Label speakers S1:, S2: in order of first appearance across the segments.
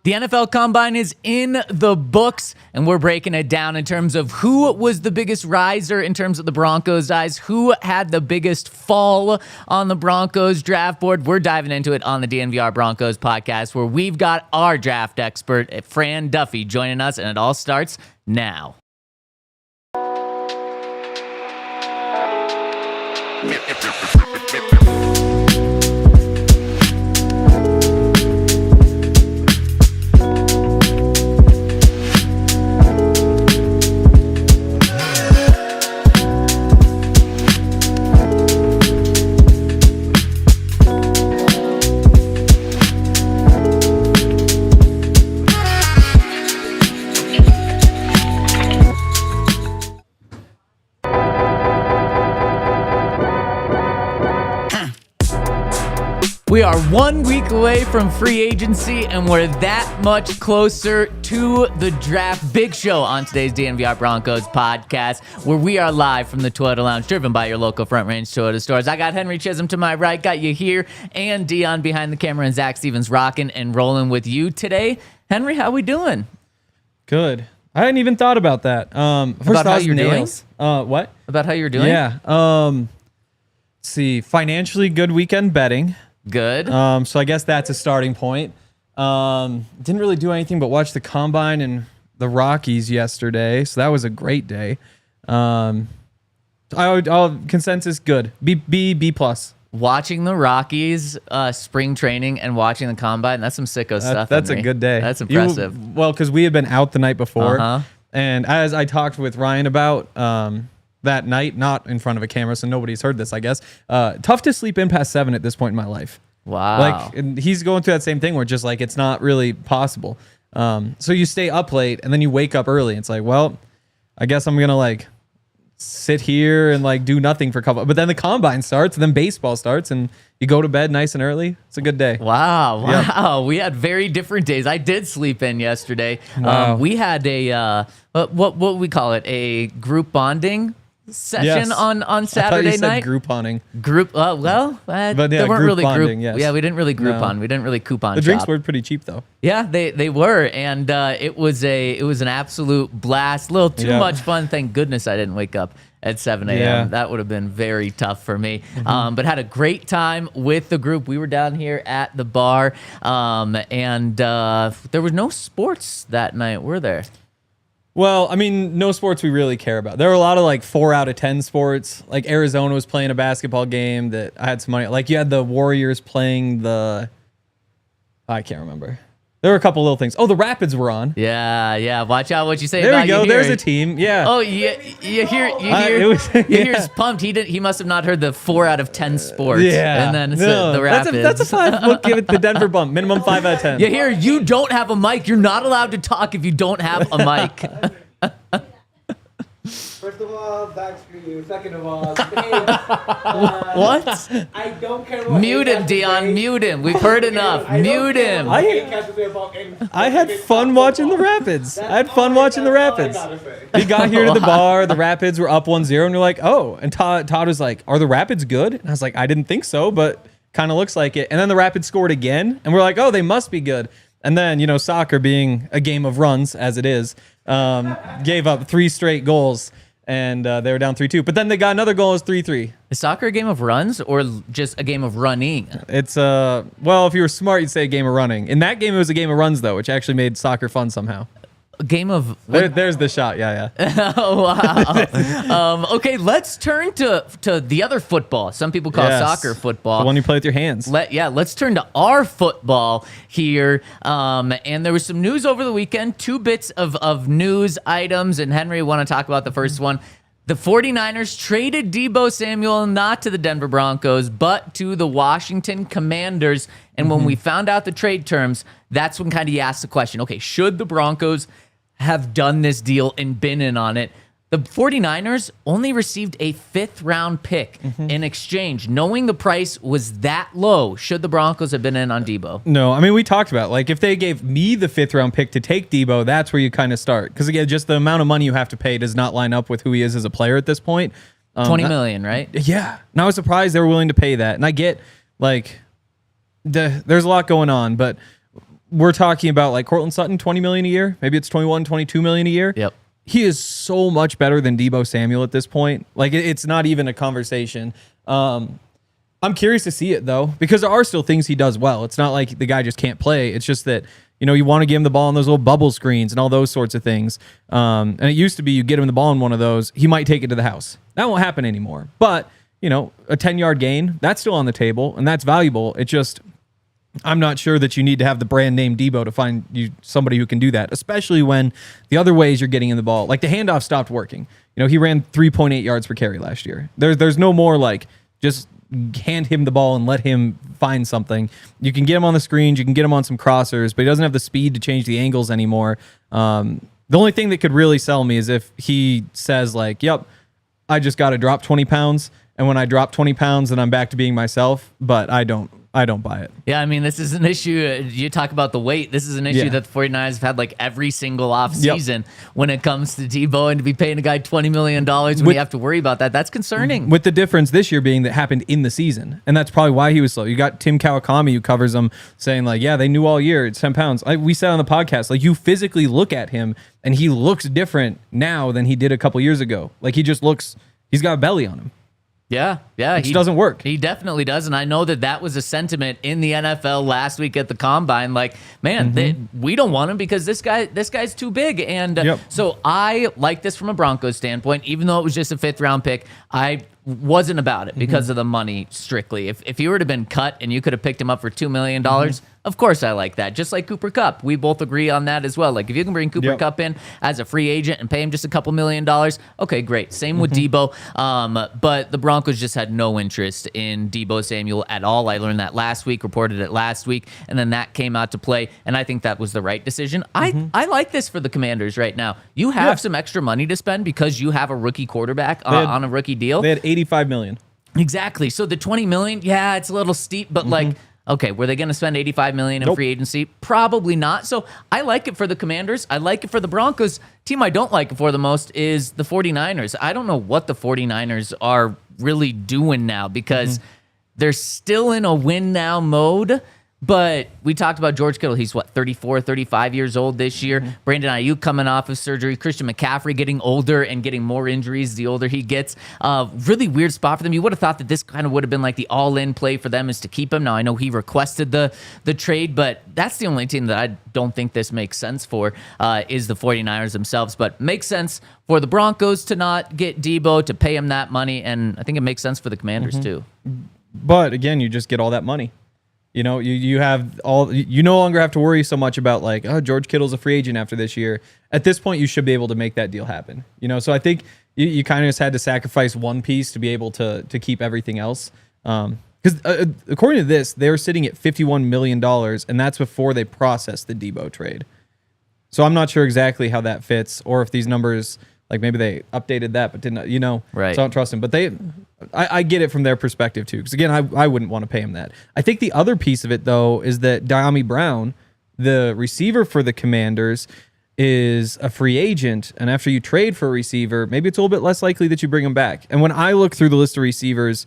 S1: The NFL Combine is in the books, and we're breaking it down in terms of who was the biggest riser in terms of the Broncos' eyes, who had the biggest fall on the Broncos draft board. We're diving into it on the DNVR Broncos podcast, where we've got our draft expert, Fran Duffy, joining us, and it all starts now. We are 1 week away from free agency, and we're that much closer to the draft. Big show on today's DNVR Broncos podcast, where we are live from the Toyota Lounge, driven by your local Front Range Toyota stores. I got Henry Chisholm to my right, got you here, and Dion behind the camera, and Zach Stevens rocking and rolling with you today. Henry, how we doing?
S2: Good. I hadn't even thought about that.
S1: About how you're doing?
S2: What?
S1: About how you're doing?
S2: Yeah. Let's see. Financially good weekend betting.
S1: Good.
S2: So I guess that's a starting point. Didn't really do anything but watch the Combine and the Rockies yesterday, so that was a great day. I'll consensus good. B plus.
S1: Watching the Rockies spring training and watching the Combine, that's some sicko stuff.
S2: That's
S1: Henry.
S2: a good day.
S1: That's impressive.
S2: Well, because we had been out the night before, and as I talked with Ryan about that night, not in front of a camera, so nobody's heard this, I guess. Tough to sleep in past 7 at this point in my life.
S1: Wow.
S2: Like, and he's going through that same thing where just like it's not really possible. So you stay up late and then you wake up early. It's like, well, I guess I'm gonna like sit here and like do nothing for a couple. But then the Combine starts, and then baseball starts, and you go to bed nice and early. It's a good day.
S1: Wow. Yep. We had very different days. I did sleep in yesterday.
S2: Wow.
S1: We had a what we call it, a group bonding session on Saturday
S2: I thought you
S1: night.
S2: said group hunting.
S1: But
S2: yeah,
S1: they weren't
S2: group
S1: really
S2: bonding,
S1: group.
S2: yes.
S1: Yeah, we didn't really group
S2: No.
S1: on. We didn't really coupon.
S2: The drinks
S1: shop.
S2: were pretty cheap though.
S1: Yeah, they were, and it was an absolute blast. A little too much fun. Thank goodness I didn't wake up at 7 a.m.
S2: Yeah.
S1: That would have been very tough for me. But had a great time with the group. We were down here at the bar, and there was no sports that night, were there?
S2: Well, I mean, no sports we really care about. There were a lot of like 4 out of 10 sports. Like Arizona was playing a basketball game that I had some money. Like you had the Warriors playing I can't remember. There were a couple little things. Oh, the Rapids were on.
S1: Yeah. Watch out what you say.
S2: There
S1: about
S2: we go.
S1: you
S2: There's
S1: here.
S2: a team. Yeah.
S1: Oh, you hear he's pumped. He must have not heard the 4 out of 10 sports.
S2: Yeah.
S1: And then
S2: No,
S1: the Rapids.
S2: That's a 5. We'll give it the Denver bump. Minimum 5 out of 10.
S1: You hear, you don't have a mic. You're not allowed to talk if you don't have a mic.
S3: First of all, Zach, screw you. Second of all,
S1: What?
S3: I don't care what.
S1: Mute him, Dion. Mute him. We've heard enough. Mute him.
S2: I had fun watching the Rapids. I had fun watching the Rapids. We got here to the bar. The Rapids were up 1-0, and we're like, oh. And Todd was like, are the Rapids good? And I was like, I didn't think so, but kind of looks like it. And then the Rapids scored again, and we're like, oh, they must be good. And then, soccer being a game of runs, as it is, gave up 3 straight goals, and they were down 3-2. But then they got another goal. It was 3-3.
S1: Is soccer a game of runs or just a game of running?
S2: It's, well, if you were smart, you'd say a game of running. In that game, it was a game of runs, though, which actually made soccer fun somehow.
S1: A game of...
S2: There's the shot. Yeah.
S1: Oh, wow. Okay, let's turn to the other football. Some people call soccer football.
S2: The one you play with your hands.
S1: Let's turn to our football here. And there was some news over the weekend, 2 bits of news items, and Henry, want to talk about the first one. The 49ers traded Deebo Samuel not to the Denver Broncos, but to the Washington Commanders. And when we found out the trade terms, that's when kind of you asked the question, okay, should the Broncos have done this deal and been in on it? The 49ers only received a 5th-round pick in exchange. Knowing the price was that low, should the Broncos have been in on Deebo?
S2: No, I mean, we talked about, like, if they gave me the 5th-round pick to take Deebo, that's where you kind of start. Because, again, just the amount of money you have to pay does not line up with who he is as a player at this point.
S1: $20 million, right?
S2: Yeah. And I was surprised they were willing to pay that. And I get, like, there's a lot going on, but we're talking about like Cortland Sutton, 20 million a year. Maybe it's 21, 22 million a year.
S1: Yep.
S2: He is so much better than Deebo Samuel at this point. Like it's not even a conversation. I'm curious to see it though, because there are still things he does well. It's not like the guy just can't play. It's just that, you want to give him the ball on those little bubble screens and all those sorts of things. And it used to be you get him the ball in one of those, he might take it to the house. That won't happen anymore. But, a 10-yard gain, that's still on the table and that's valuable. It just, I'm not sure that you need to have the brand name Deebo to find you somebody who can do that, especially when the other ways you're getting in the ball, like the handoff stopped working. He ran 3.8 yards per carry last year. There's no more like just hand him the ball and let him find something. You can get him on the screens, you can get him on some crossers, but he doesn't have the speed to change the angles anymore. The only thing that could really sell me is if he says like, yep, I just got to drop 20 pounds. And when I drop 20 pounds, then I'm back to being myself. But I don't buy it.
S1: Yeah, I mean, this is an issue. You talk about the weight. This is an issue that the 49ers have had like every single offseason when it comes to Deebo, and to be paying a guy $20 million when you have to worry about that, that's concerning.
S2: With the difference this year being that happened in the season. And that's probably why he was slow. You got Tim Kawakami who covers him saying like, yeah, they knew all year it's 10 pounds. We said on the podcast, like you physically look at him and he looks different now than he did a couple years ago. Like he just looks, he's got a belly on him.
S1: Yeah.
S2: It doesn't work.
S1: He definitely does, and I know that was a sentiment in the NFL last week at the Combine. Like, man, we don't want him because this guy's too big. And so I like this from a Broncos standpoint, even though it was just a 5th-round pick. I wasn't about it because of the money strictly. If he were to have been cut and you could have picked him up for $2 million, of course I like that. Just like Cooper Kupp. We both agree on that as well. Like if you can bring Cooper Kupp in as a free agent and pay him just a couple $1 million, okay, great. Same with Deebo. But the Broncos just had no interest in Deebo Samuel at all. I learned that last week, reported it last week, and then that came out to play, and I think that was the right decision. I like this for the Commanders right now. You have some extra money to spend because you have a rookie quarterback on a rookie deal.
S2: They had $85 million.
S1: Exactly. So the $20 million, yeah, it's a little steep, but like, okay, were they going to spend $85 million in free agency? Probably not. So I like it for the Commanders. I like it for the Broncos. Team I don't like it for the most is the 49ers. I don't know what the 49ers are really doing now because they're still in a win now mode. But we talked about George Kittle. He's, 34, 35 years old this year. Brandon Ayuk coming off of surgery. Christian McCaffrey getting older and getting more injuries the older he gets. Really weird spot for them. You would have thought that this kind of would have been like the all-in play for them is to keep him. Now, I know he requested the trade, but that's the only team that I don't think this makes sense for is the 49ers themselves. But makes sense for the Broncos to not get Deebo, to pay him that money, and I think it makes sense for the Commanders too.
S2: But, again, you just get all that money. You have all. You no longer have to worry so much about like, oh, George Kittle's a free agent after this year. At this point, you should be able to make that deal happen. So I think you kind of just had to sacrifice one piece to be able to keep everything else. Because according to this, they were sitting at $51 million, and that's before they processed the Deebo trade. So I'm not sure exactly how that fits, or if these numbers, like maybe they updated that, but didn't,
S1: Right.
S2: So I don't trust them. But I get it from their perspective too. Because again, I wouldn't want to pay him that. I think the other piece of it though is that Dyami Brown, the receiver for the Commanders, is a free agent. And after you trade for a receiver, maybe it's a little bit less likely that you bring him back. And when I look through the list of receivers,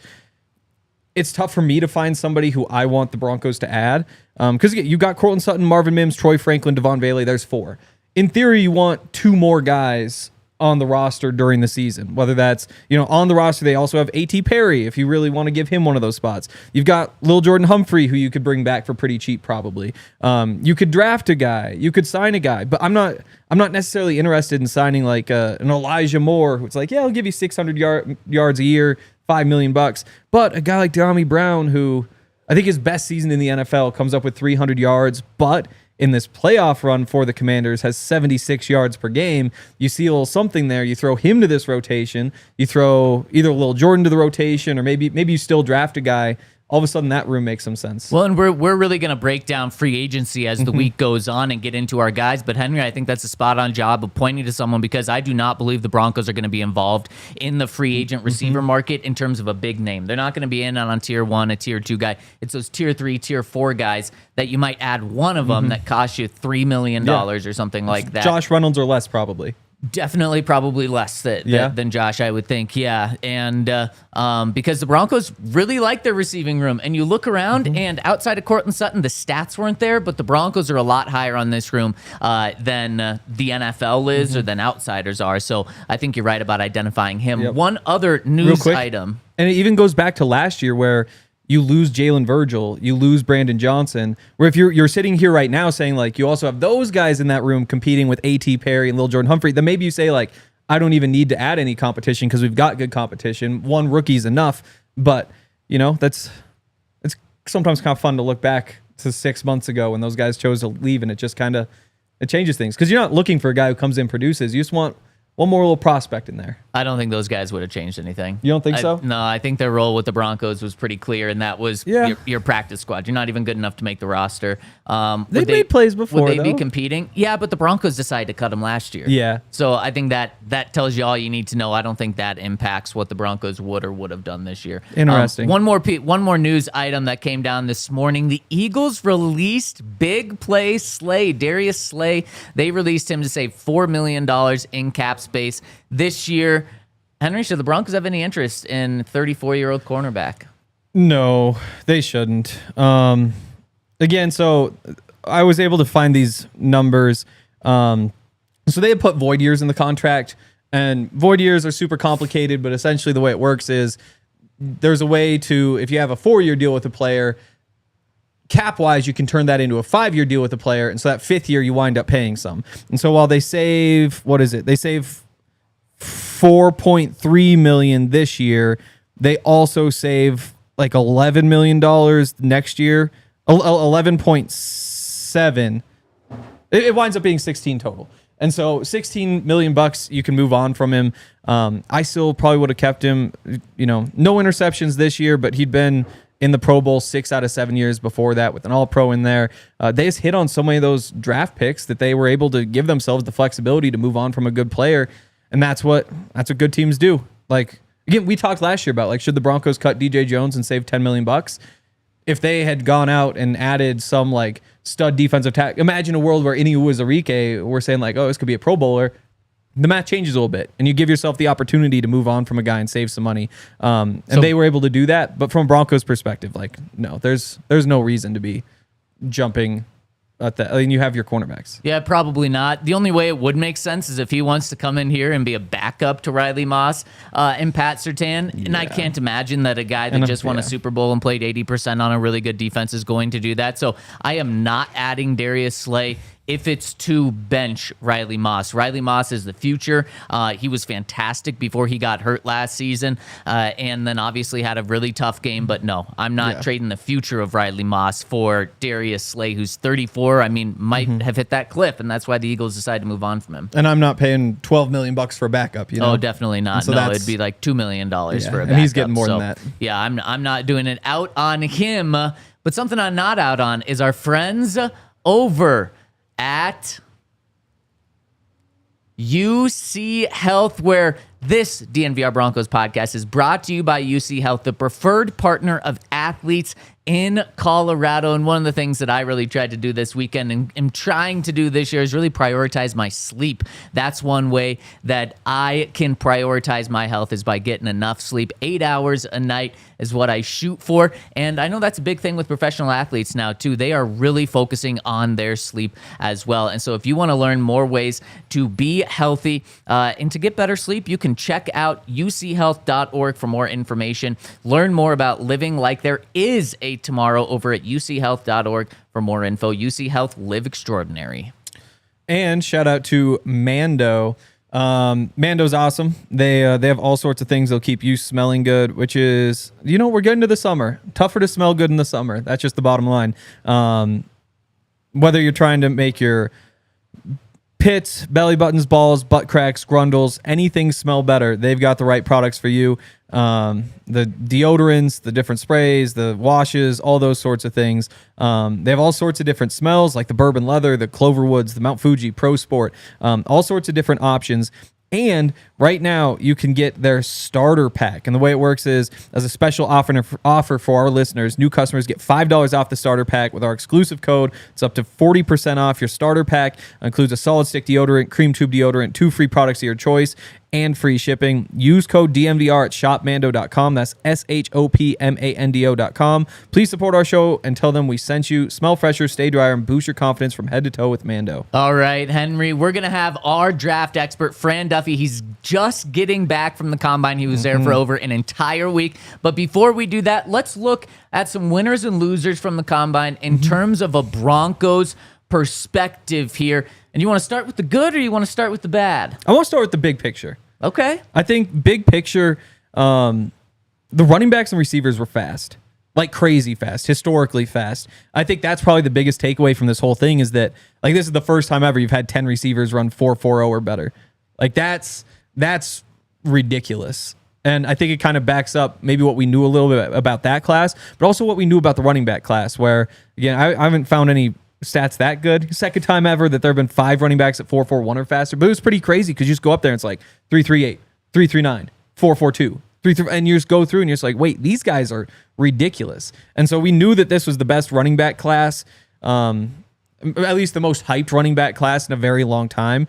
S2: it's tough for me to find somebody who I want the Broncos to add. Because you got Cortland Sutton, Marvin Mims, Troy Franklin, Devon Bailey. There's 4. In theory, you want 2 more guys on the roster during the season, whether that's, on the roster, they also have A.T. Perry, if you really want to give him one of those spots. You've got Lil Jordan Humphrey, who you could bring back for pretty cheap, probably. You could draft a guy, you could sign a guy, but I'm not necessarily interested in signing like an Elijah Moore, who's like, yeah, I'll give you 600 yards a year, $5 million. But a guy like Dyami Brown, who I think his best season in the NFL comes up with 300 yards, but in this playoff run for the Commanders has 76 yards per game. You see a little something there. You throw him to this rotation. You throw either a little Jordan to the rotation, or maybe you still draft a guy. All of a sudden, that room makes some sense.
S1: Well, and we're really going to break down free agency as the week goes on and get into our guys. But Henry, I think that's a spot-on job of pointing to someone, because I do not believe the Broncos are going to be involved in the free agent receiver market in terms of a big name. They're not going to be in on tier 1, a tier 2 guy. It's those tier 3, tier 4 guys that you might add one of them that costs you $3 million or something like that.
S2: Josh Reynolds or less, probably.
S1: Definitely, probably less than Josh, I would think. Yeah, and because the Broncos really like their receiving room, and you look around, and outside of Courtland Sutton, the stats weren't there, but the Broncos are a lot higher on this room than the NFL is or than outsiders are. So I think you're right about identifying him.
S2: Yep.
S1: One other news item,
S2: and it even goes back to last year where you lose Jalen Virgil, you lose Brandon Johnson, where if you're sitting here right now saying like you also have those guys in that room competing with A.T. Perry and Lil Jordan Humphrey, then maybe you say like, I don't even need to add any competition because we've got good competition. One rookie's enough. But, it's sometimes kind of fun to look back to 6 months ago when those guys chose to leave, and it just kind of, it changes things. Because you're not looking for a guy who comes in, produces. You just want one more little prospect in there.
S1: I don't think those guys would have changed anything.
S2: You don't think so?
S1: No, I think their role with the Broncos was pretty clear, and that was your practice squad. You're not even good enough to make the roster.
S2: They made plays before,
S1: Would they be competing? Yeah, but the Broncos decided to cut them last year.
S2: Yeah.
S1: So I think that tells you all you need to know. I don't think that impacts what the Broncos would or would have done this year.
S2: Interesting.
S1: One more news item that came down this morning. The Eagles released big play Slay, Darius Slay. They released him to save $4 million in cap space this year. Henry, should the Broncos have any interest in 34-year-old cornerback?
S2: No, they shouldn't. Again, so I was able to find these numbers. So they had put void years in the contract, and void years are super complicated, but essentially the way it works is there's a way to, if you have a 4-year deal with a player, cap-wise, you can turn that into a 5-year deal with a player, and so that 5th year you wind up paying some. And so while they save, They save $4.3 million this year. They also save like $11 million next year. 11.7. It winds up being 16 total. And so $16 million you can move on from him. I still probably would have kept him, no interceptions this year, but he'd been in the Pro Bowl 6 out of 7 years before that with an All-Pro in there. They just hit on so many of those draft picks that they were able to give themselves the flexibility to move on from a good player. And that's what good teams do. Like, again, we talked last year about, like, should the Broncos cut DJ Jones and save $10 million? If they had gone out and added some, like, stud defensive tackle, imagine a world where Inu Uwazurike, we're saying, like, oh, this could be a Pro Bowler. The math changes a little bit, and you give yourself the opportunity to move on from a guy and save some money. And they were able to do that. But from a Broncos perspective, like, no, there's no reason to be jumping at that. I mean, you have your cornerbacks.
S1: Yeah, probably not. The only way it would make sense is if he wants to come in here and be a backup to Riley Moss and Pat Surtain. Yeah. And I can't imagine that a guy that just won a Super Bowl and played 80% on a really good defense is going to do that. So I am not adding Darius Slay if it's to bench Riley Moss. Riley Moss is the future. He was fantastic before he got hurt last season, and then obviously had a really tough game. But no, I'm not trading the future of Riley Moss for Darius Slay, who's 34. I mean, might have hit that cliff, and that's why the Eagles decided to move on from him.
S2: And I'm not paying $12 million for a backup.
S1: Oh, definitely not. So no, it'd be like $2 million for a backup.
S2: And he's getting more than that.
S1: Yeah, I'm not doing it out on him. But something I'm not out on is our friends over at UC Health, where this DNVR Broncos podcast is brought to you by UC Health, the preferred partner of athletes in Colorado. And one of the things that I really tried to do this weekend and am trying to do this year is really prioritize my sleep. That's one way that I can prioritize my health, is by getting enough sleep. 8 hours a night is what I shoot for. And I know that's a big thing with professional athletes now too. They are really focusing on their sleep as well. And so if you want to learn more ways to be healthy and to get better sleep, you can check out uchealth.org for more information. Learn more about living like there is a tomorrow over at uchealth.org for more info. UC Health, live extraordinary.
S2: And shout out to Mando. Mando's awesome. They have all sorts of things that'll keep you smelling good, which is, we're getting to the summer. Tougher to smell good in the summer. That's just the bottom line. Whether you're trying to make your pits, belly buttons, balls, butt cracks, grundles, anything smell better, they've got the right products for you. The deodorants, the different sprays, the washes, all those sorts of things. They have all sorts of different smells, like the bourbon leather, the clover woods, the Mount Fuji Pro Sport, all sorts of different options. And right now, you can get their starter pack. And the way it works is, as a special offer for our listeners, new customers get $5 off the starter pack with our exclusive code. It's up to 40% off your starter pack. It includes a solid stick deodorant, cream tube deodorant, 2 free products of your choice, and free shipping. Use code DNVR at shopmando.com. That's SHOPMANDO.com. Please support our show and tell them we sent you. Smell fresher, stay drier, and boost your confidence from head to toe with Mando.
S1: All right, Henry, we're going to have our draft expert, Fran Duffy. He's just getting back from the combine. He was there for over an entire week. But before we do that, let's look at some winners and losers from the combine in terms of a Broncos perspective here. And you want to start with the good or you want to start with the bad?
S2: I want to start with the big picture.
S1: Okay.
S2: I think big picture, the running backs and receivers were fast, like crazy fast, historically fast. I think that's probably the biggest takeaway from this whole thing is that, like, this is the first time ever you've had 10 receivers run 4.40 or better. Like, that's ridiculous. And I think it kind of backs up maybe what we knew a little bit about that class, but also what we knew about the running back class, where, again, I haven't found any stats that good. Second time ever that there have been 5 running backs at 4.41 or faster, but it was pretty crazy because you just go up there and it's like 3.38, 3.39, 4.42, 3.3, and you just go through and you're just like, wait, these guys are ridiculous. And so we knew that this was the best running back class, at least the most hyped running back class in a very long time.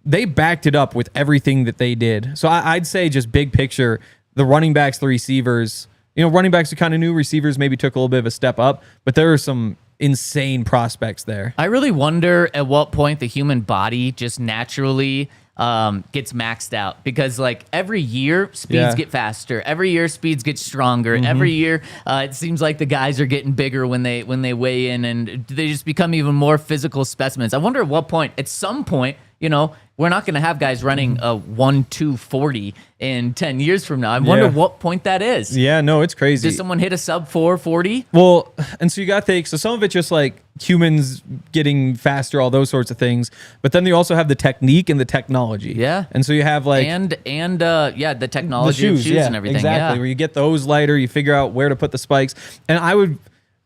S2: They backed it up with everything that they did. So I'd say just big picture, the running backs, the receivers, running backs are kind of new, receivers maybe took a little bit of a step up, but there are some insane prospects there.
S1: I really wonder at what point the human body just naturally gets maxed out, because like every year speeds get faster, every year speeds get stronger, every year it seems like the guys are getting bigger when they weigh in, and they just become even more physical specimens. I wonder at what point, at some point, we're not going to have guys running a 1.240 in 10 years from now. I wonder what point that is.
S2: Yeah, no, it's crazy.
S1: Does someone hit a sub 4.40?
S2: Well, and so you got to think, so some of it's just like humans getting faster, all those sorts of things. But then you also have the technique and the technology.
S1: Yeah.
S2: And so you have like...
S1: And the technology of shoes and everything.
S2: Exactly.
S1: Yeah.
S2: Where you get those lighter, you figure out where to put the spikes. And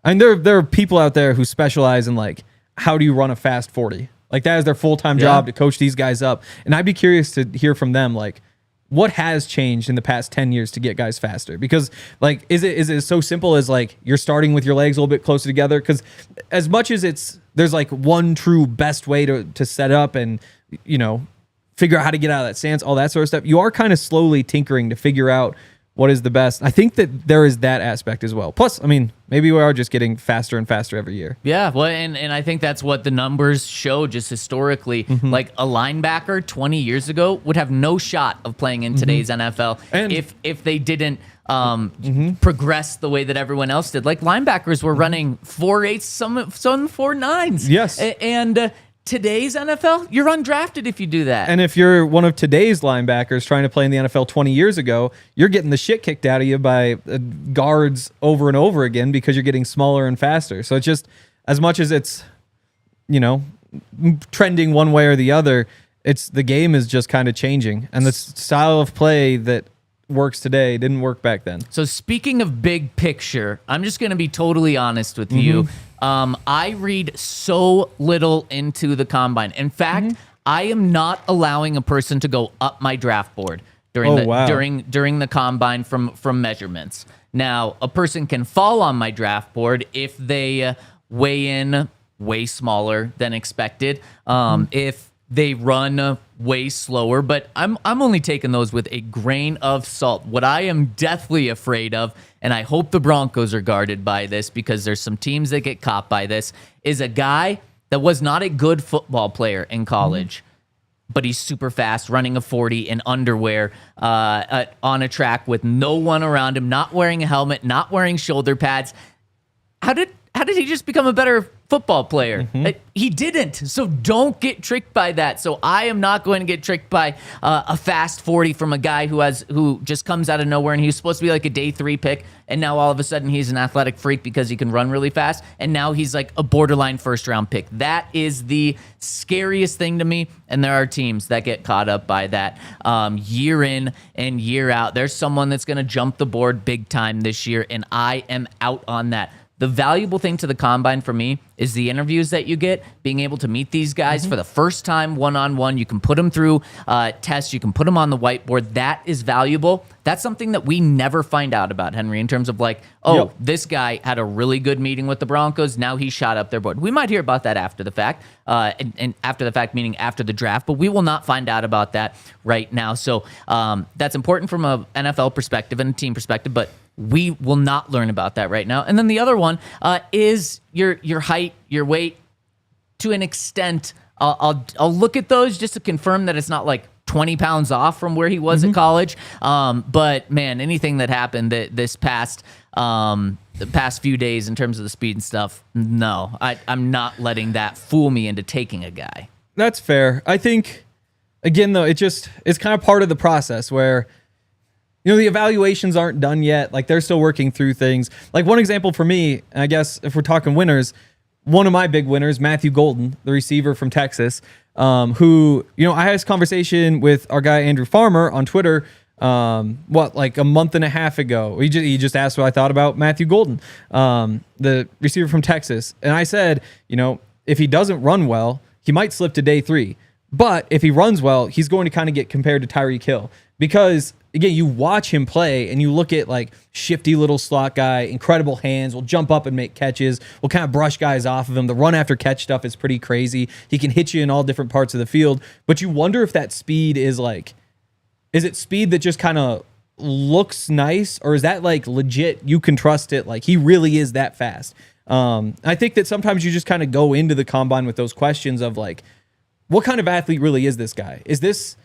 S2: there are people out there who specialize in like, how do you run a fast 40? Like that is their full-time job to coach these guys up. And I'd be curious to hear from them, like, what has changed in the past 10 years to get guys faster? Because like, is it so simple as like you're starting with your legs a little bit closer together? Because as much as there's like one true best way to set up and, figure out how to get out of that stance, all that sort of stuff, you are kind of slowly tinkering to figure out what is the best. I think that there is that aspect as well. Plus, I mean, maybe we are just getting faster and faster every year. Yeah,
S1: well, and I think that's what the numbers show just historically. Like a linebacker 20 years ago would have no shot of playing in today's NFL if they didn't progress the way that everyone else did. Like linebackers were running 4.8, some 4.9s.
S2: Yes.
S1: And today's NFL, you're undrafted if you do that.
S2: And if you're one of today's linebackers trying to play in the NFL 20 years ago, you're getting the shit kicked out of you by guards over and over again because you're getting smaller and faster. So it's just, as much as it's, trending one way or the other, the game is just kind of changing. And the style of play that works today didn't work back then.
S1: So speaking of big picture, I'm just going to be totally honest with you. I read so little into the combine. In fact, I am not allowing a person to go up my draft board during the combine from measurements. Now, a person can fall on my draft board if they weigh in way smaller than expected. If they run way slower, but I'm only taking those with a grain of salt. What I am deathly afraid of, and I hope the Broncos are guarded by this because there's some teams that get caught by this, is a guy that was not a good football player in college, but he's super fast, running a 40 in underwear on a track with no one around him, not wearing a helmet, not wearing shoulder pads. How did he just become a better football player? He didn't. So don't get tricked by that. So I am not going to get tricked by a fast 40 from a guy who just comes out of nowhere, and he's supposed to be like a day 3 pick, and now all of a sudden he's an athletic freak because he can run really fast, and now he's like a borderline first round pick. That is the scariest thing to me, and there are teams that get caught up by that year in and year out. There's someone that's going to jump the board big time this year, and I am out on that. The valuable thing to the combine for me is the interviews that you get, being able to meet these guys for the first time one-on-one. You can put them through tests. You can put them on the whiteboard. That is valuable. That's something that we never find out about, Henry, in terms of like, this guy had a really good meeting with the Broncos. Now he shot up their board. We might hear about that after the fact, and after the fact meaning after the draft, but we will not find out about that right now. So that's important from an NFL perspective and a team perspective, but we will not learn about that right now. And then the other one is your height, your weight. To an extent, I'll look at those just to confirm that it's not like 20 pounds off from where he was at college. But man, anything that happened this past the past few days in terms of the speed and stuff, no, I'm not letting that fool me into taking a guy.
S2: That's fair. I think, again, though, it's kind of part of the process where, the evaluations aren't done yet. Like, they're still working through things. Like, one example for me, I guess, if we're talking winners, one of my big winners, Matthew Golden, the receiver from Texas, who, I had this conversation with our guy, Andrew Farmer, on Twitter, like a month and a half ago. He just asked what I thought about Matthew Golden, the receiver from Texas. And I said, if he doesn't run well, he might slip to day 3. But if he runs well, he's going to kind of get compared to Tyreek Hill. Because, again, you watch him play and you look at like shifty little slot guy, incredible hands, will jump up and make catches, will kind of brush guys off of him. The run after catch stuff is pretty crazy. He can hit you in all different parts of the field. But you wonder if that speed is it speed that just kind of looks nice, or is that like legit, you can trust it, like he really is that fast? I think that sometimes you just kind of go into the combine with those questions of like, what kind of athlete really is this guy? Is this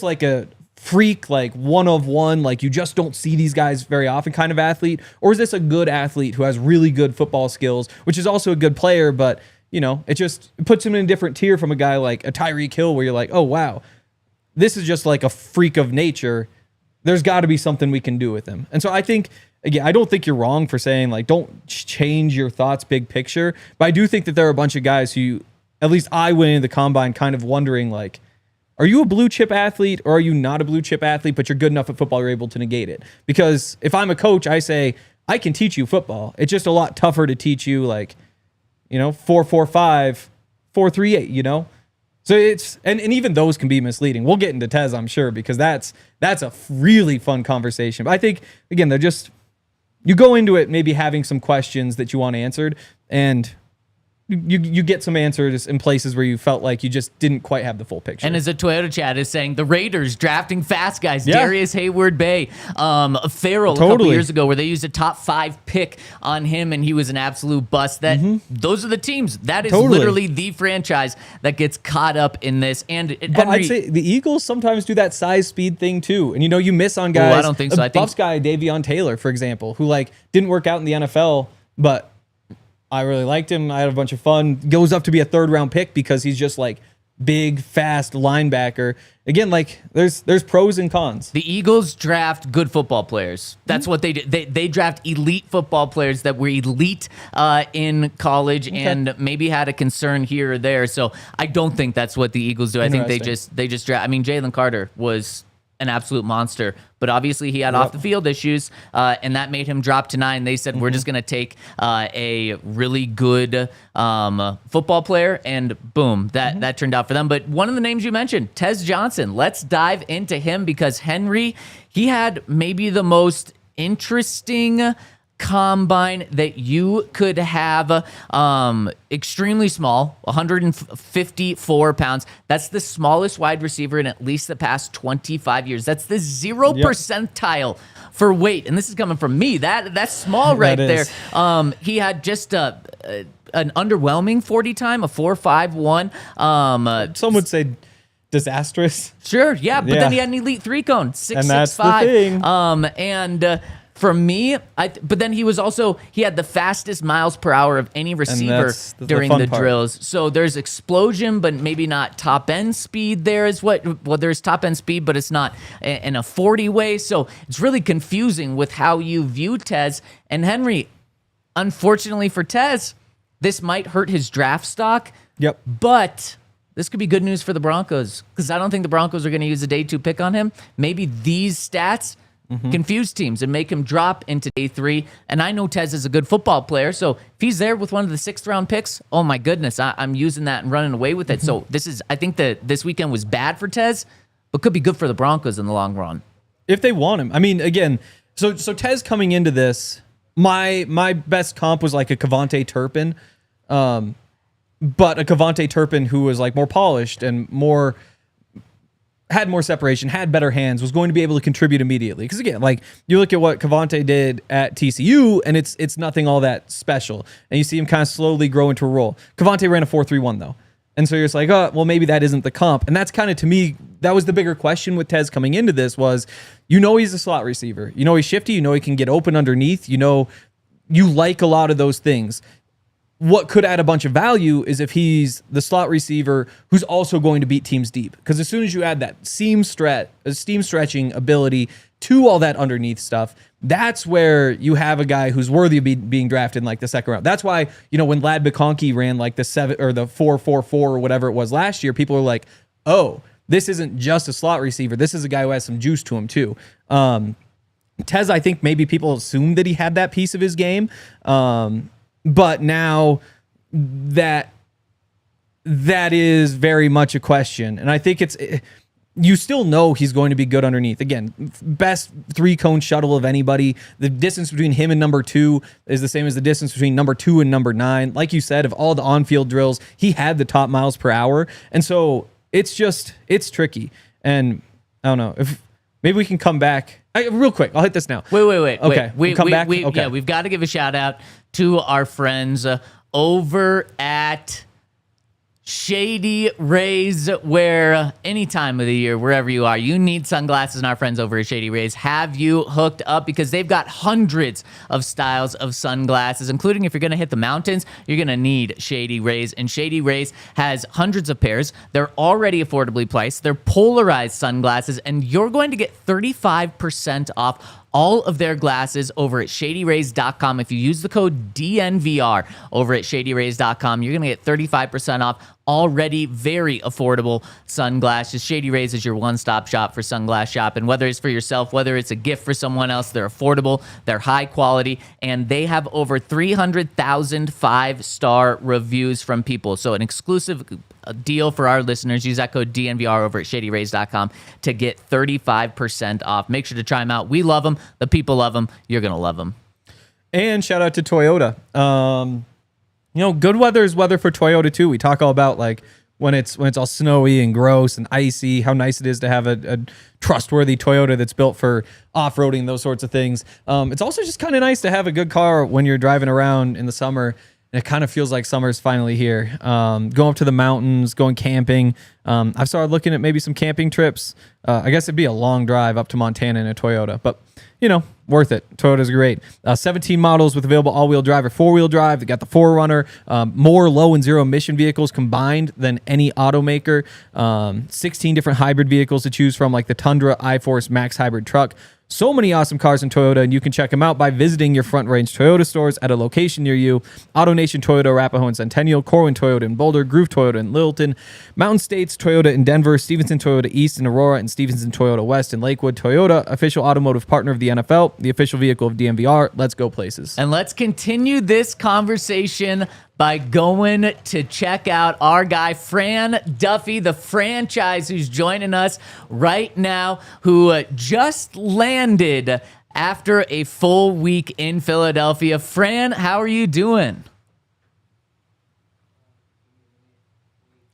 S2: like a freak, like one of one, like you just don't see these guys very often kind of athlete? Or is this a good athlete who has really good football skills, which is also a good player, but it puts him in a different tier from a guy like a Tyreek Hill, where you're like, oh wow, this is just like a freak of nature. There's got to be something we can do with him. And so I think, again, I don't think you're wrong for saying like, don't change your thoughts big picture, but I do think that there are a bunch of guys who, at least I went into the combine kind of wondering like, are you a blue chip athlete or are you not a blue chip athlete, but you're good enough at football, you're able to negate it? Because if I'm a coach, I say, I can teach you football. It's just a lot tougher to teach you like, 4-4-5, 4-3-8, So it's, and even those can be misleading. We'll get into Tez, I'm sure, because that's a really fun conversation. But I think, again, you go into it maybe having some questions that you want answered, and you get some answers in places where you felt like you just didn't quite have the full picture.
S1: And as a Toyota chat is saying, the Raiders drafting fast guys, Darius Hayward-Bay, Farrell a couple years ago, where they used a top 5 pick on him and he was an absolute bust. Those are the teams. That is literally the franchise that gets caught up in this. And
S2: but I'd say the Eagles sometimes do that size speed thing too. And you miss on guys.
S1: I don't think so. I think
S2: Buffs guy Davion Taylor, for example, who like didn't work out in the NFL, but I really liked him. I had a bunch of fun. Goes up to be a 3rd-round pick because he's just like big, fast linebacker. Again, like there's pros and cons.
S1: The Eagles draft good football players. That's what they do. They draft elite football players that were elite in college and maybe had a concern here or there. So I don't think that's what the Eagles do. I think they just draft. I mean, Jalen Carter was an absolute monster, but obviously he had off the field issues, and that made him drop to 9. They said, we're just going to take a really good football player, and boom, that turned out for them. But one of the names you mentioned, Tez Johnson, let's dive into him, because Henry, he had maybe the most interesting combine that you could have. Extremely small, 154 pounds. That's the smallest wide receiver in at least the past 25 years. That's the 0 percentile for weight, and this is coming from me. That's small right there. He had just an underwhelming 40 time, a 4.51.
S2: Some would say disastrous.
S1: Sure, yeah, but then he had an elite 3 cone, 6.65.
S2: And that's the thing.
S1: For me, but then he had the fastest miles per hour of any receiver during the drills. So there's explosion, but maybe not top end speed there is well, there's top end speed, but it's not in a 40 way. So it's really confusing with how you view Tez. And Henry, unfortunately for Tez, this might hurt his draft stock.
S2: Yep.
S1: But this could be good news for the Broncos, because I don't think the Broncos are going to use a day 2 pick on him. Maybe these stats confuse teams and make him drop into day 3. And I know Tez is a good football player, so if he's there with one of the 6th-round picks, oh my goodness, I'm using that and running away with it. So I think that this weekend was bad for Tez, but could be good for the Broncos in the long run.
S2: If they want him. I mean, again, so Tez coming into this, my best comp was like a Kevontae Turpin, but a Kevontae Turpin who was like more polished and had more separation, had better hands, was going to be able to contribute immediately. Because again, like you look at what Kevontae did at TCU, and it's nothing all that special. And you see him kind of slowly grow into a role. Kevontae ran a 4.31 though. And so you're just like, oh, well, maybe that isn't the comp. And that's kind of, to me, that was the bigger question with Tez coming into this was, he's a slot receiver. He's shifty. He can get open underneath. You like a lot of those things. What could add a bunch of value is if he's the slot receiver who's also going to beat teams deep. Because as soon as you add that seam stretching ability to all that underneath stuff, that's where you have a guy who's worthy of being drafted in like the 2nd round. That's why, when Lad McConkey ran like the 7 or the 4.44 or whatever it was last year, people are like, oh, this isn't just a slot receiver. This is a guy who has some juice to him too. Tez, I think maybe people assumed that he had that piece of his game. But now that is very much a question. And I think you still know he's going to be good underneath. Again, best 3-cone shuttle of anybody. The distance between him and number 2 is the same as the distance between number 2 and number 9. Like you said, of all the on-field drills, he had the top miles per hour. And so it's tricky. And I don't know if maybe we can come back real quick. I'll hit this now.
S1: Wait.
S2: Okay.
S1: We
S2: come back.
S1: Okay.
S2: Yeah,
S1: we've got to give a shout out to our friends over at Shady Rays, where any time of the year, wherever you are, you need sunglasses, and our friends over at Shady Rays have you hooked up because they've got hundreds of styles of sunglasses, including if you're going to hit the mountains, you're going to need Shady Rays. And Shady Rays has hundreds of pairs. They're already affordably priced. They're polarized sunglasses, and you're going to get 35% off all of their glasses over at shadyrays.com. If you use the code DNVR over at shadyrays.com, you're going to get 35% off already very affordable sunglasses. Shady Rays is your one-stop shop for sunglass shopping. Whether it's for yourself, whether it's a gift for someone else, they're affordable, they're high quality, and they have over 300,000 5-star reviews from people. So an exclusive deal for our listeners. Use that code DNVR over at shadyrays.com to get 35% off. Make sure to try them out. We love them. The people love them. You're going to love them.
S2: And shout out to Toyota. Good weather is weather for Toyota too. We talk all about like when it's all snowy and gross and icy, how nice it is to have a trustworthy Toyota that's built for off-roading, those sorts of things. It's also just kind of nice to have a good car when you're driving around in the summer. And it kind of feels like summer's finally here. Going up to the mountains, going camping. I've started looking at maybe some camping trips. I guess it'd be a long drive up to Montana in a Toyota, but worth it. Toyota's great. 17 models with available all-wheel drive or four-wheel drive. They got the 4Runner, more low and zero emission vehicles combined than any automaker. 16 different hybrid vehicles to choose from, like the Tundra iForce Max hybrid truck. So many awesome cars in Toyota, and you can check them out by visiting your Front Range Toyota stores at a location near you. AutoNation Toyota, Arapahoe and Centennial, Corwin Toyota in Boulder, Groove Toyota in Littleton, Mountain States Toyota in Denver, Stevenson Toyota East in Aurora, and Stevenson Toyota West in Lakewood. Toyota, official automotive partner of the NFL, the official vehicle of DNVR. Let's go places.
S1: And let's continue this conversation by going to check out our guy, Fran Duffy, the franchise who's joining us right now, who just landed after a full week in Philadelphia. Fran, how are you doing?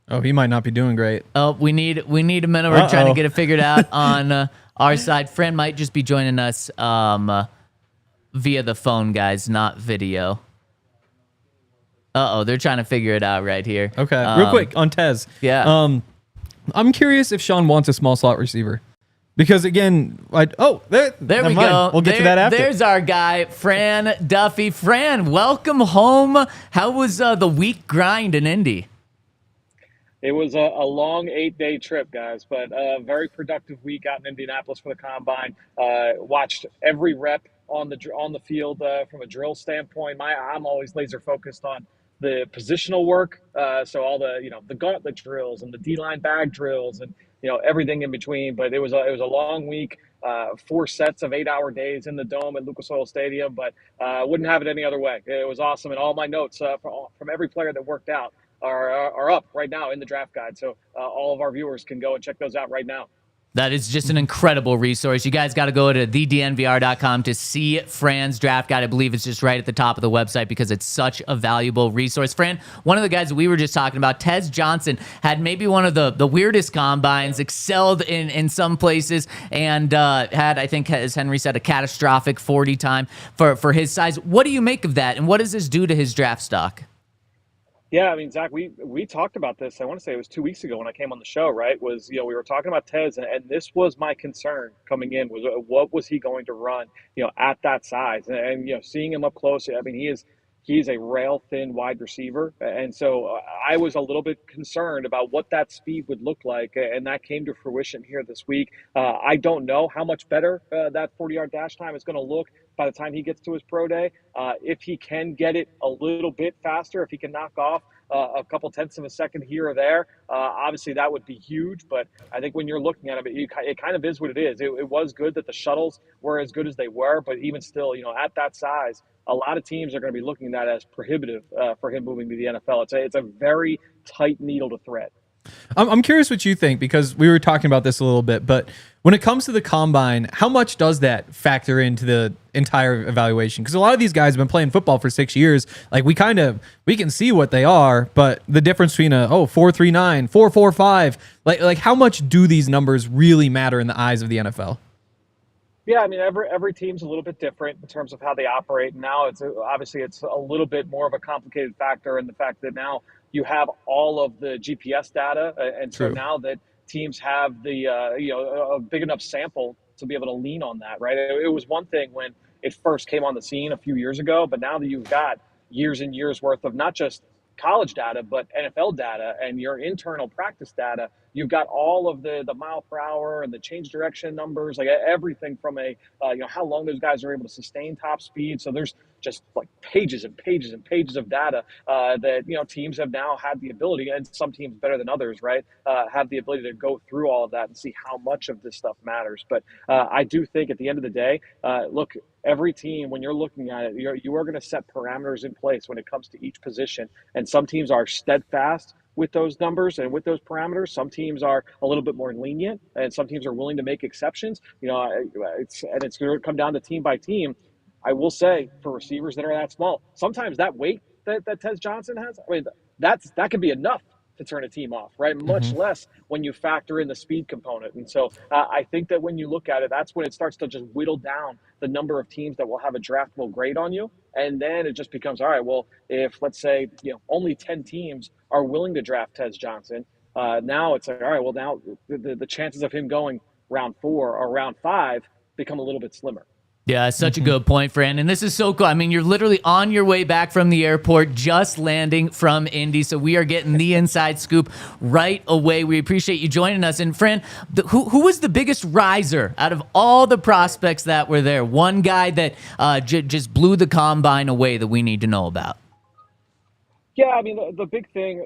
S2: Oh, he might not be doing great.
S1: Oh, we need a minute. We're trying to get it figured out on our side. Fran might just be joining us via the phone, guys, not video. They're trying to figure it out right here.
S2: Okay, real quick on Tez.
S1: Yeah.
S2: I'm curious if Sean wants a small slot receiver. Because again, there
S1: we go.
S2: We'll get to that after.
S1: There's our guy, Fran Duffy. Fran, welcome home. How was the week grind in Indy?
S4: It was a long 8-day trip, guys, but a very productive week out in Indianapolis for the Combine. Watched every rep on the field from a drill standpoint. I'm always laser focused on the positional work. So all the gauntlet drills and the D-line bag drills and everything in between. But it was a long week. 4 sets of 8-hour days in the Dome at Lucas Oil Stadium, but wouldn't have it any other way. It was awesome, and all my notes from every player that worked out are up right now in the draft guide. So all of our viewers can go and check those out right now.
S1: That is just an incredible resource. You guys got to go to thednvr.com to see Fran's draft guide. I believe it's just right at the top of the website because it's such a valuable resource. Fran, one of the guys that we were just talking about, Tez Johnson, had maybe one of the weirdest combines, excelled in some places, and had, I think, as Henry said, a catastrophic 40 time for his size. What do you make of that, and what does this do to his draft stock?
S4: Yeah, I mean, Zach, we talked about this. I want to say it was 2 weeks ago when I came on the show, right? We were talking about Tez, and this was my concern coming in was what was he going to run, at that size, and seeing him up close. I mean, he's a rail thin wide receiver, and so I was a little bit concerned about what that speed would look like, and that came to fruition here this week. I don't know how much better that 40-yard dash time is going to look by the time he gets to his pro day. If he can get it a little bit faster, if he can knock off a couple tenths of a second here or there, obviously that would be huge. But I think when you're looking at it kind of is what it is. It was good that the shuttles were as good as they were, but even still, at that size, a lot of teams are going to be looking at that as prohibitive for him moving to the NFL. It's a very tight needle to thread.
S2: I'm curious what you think, because we were talking about this a little bit, but when it comes to the combine, how much does that factor into the entire evaluation? Because a lot of these guys have been playing football for 6 years. Like we can see what they are, but the difference between 4.39, 4.45, like how much do these numbers really matter in the eyes of the NFL?
S4: Yeah, I mean, every team's a little bit different in terms of how they operate. Now it's obviously a little bit more of a complicated factor in the fact that now you have all of the GPS data, and so
S2: True.
S4: now that teams have the a big enough sample to be able to lean on that, right? It was one thing when it first came on the scene a few years ago, but now that you've got years and years worth of not just college data, but NFL data and your internal practice data, you've got all of the mile per hour and the change direction numbers, like everything from how long those guys are able to sustain top speed. So there's just like pages and pages and pages of data that teams have now had the ability, and some teams better than others, right, have the ability to go through all of that and see how much of this stuff matters. But I do think at the end of the day, look, every team, when you're looking at it, you are going to set parameters in place when it comes to each position, and some teams are steadfast with those numbers and with those parameters. Some teams are a little bit more lenient, and some teams are willing to make exceptions. It's going to come down to team by team. I will say, for receivers that are that small, sometimes that weight that Tez Johnson has, I mean, that could be enough to turn a team off, right? Much less when you factor in the speed component. And so I think that when you look at it, that's when it starts to just whittle down the number of teams that will have a draftable grade on you. And then it just becomes, all right, well, if let's say, only 10 teams are willing to draft Tez Johnson, now it's like, all right, well, now the chances of him going round 4 or round 5 become a little bit slimmer.
S1: Yeah, such a good point, Fran. And this is so cool. I mean, you're literally on your way back from the airport, just landing from Indy. So we are getting the inside scoop right away. We appreciate you joining us. And Fran, who was the biggest riser out of all the prospects that were there? One guy that just blew the combine away that we need to know about.
S4: Yeah, I mean the big thing,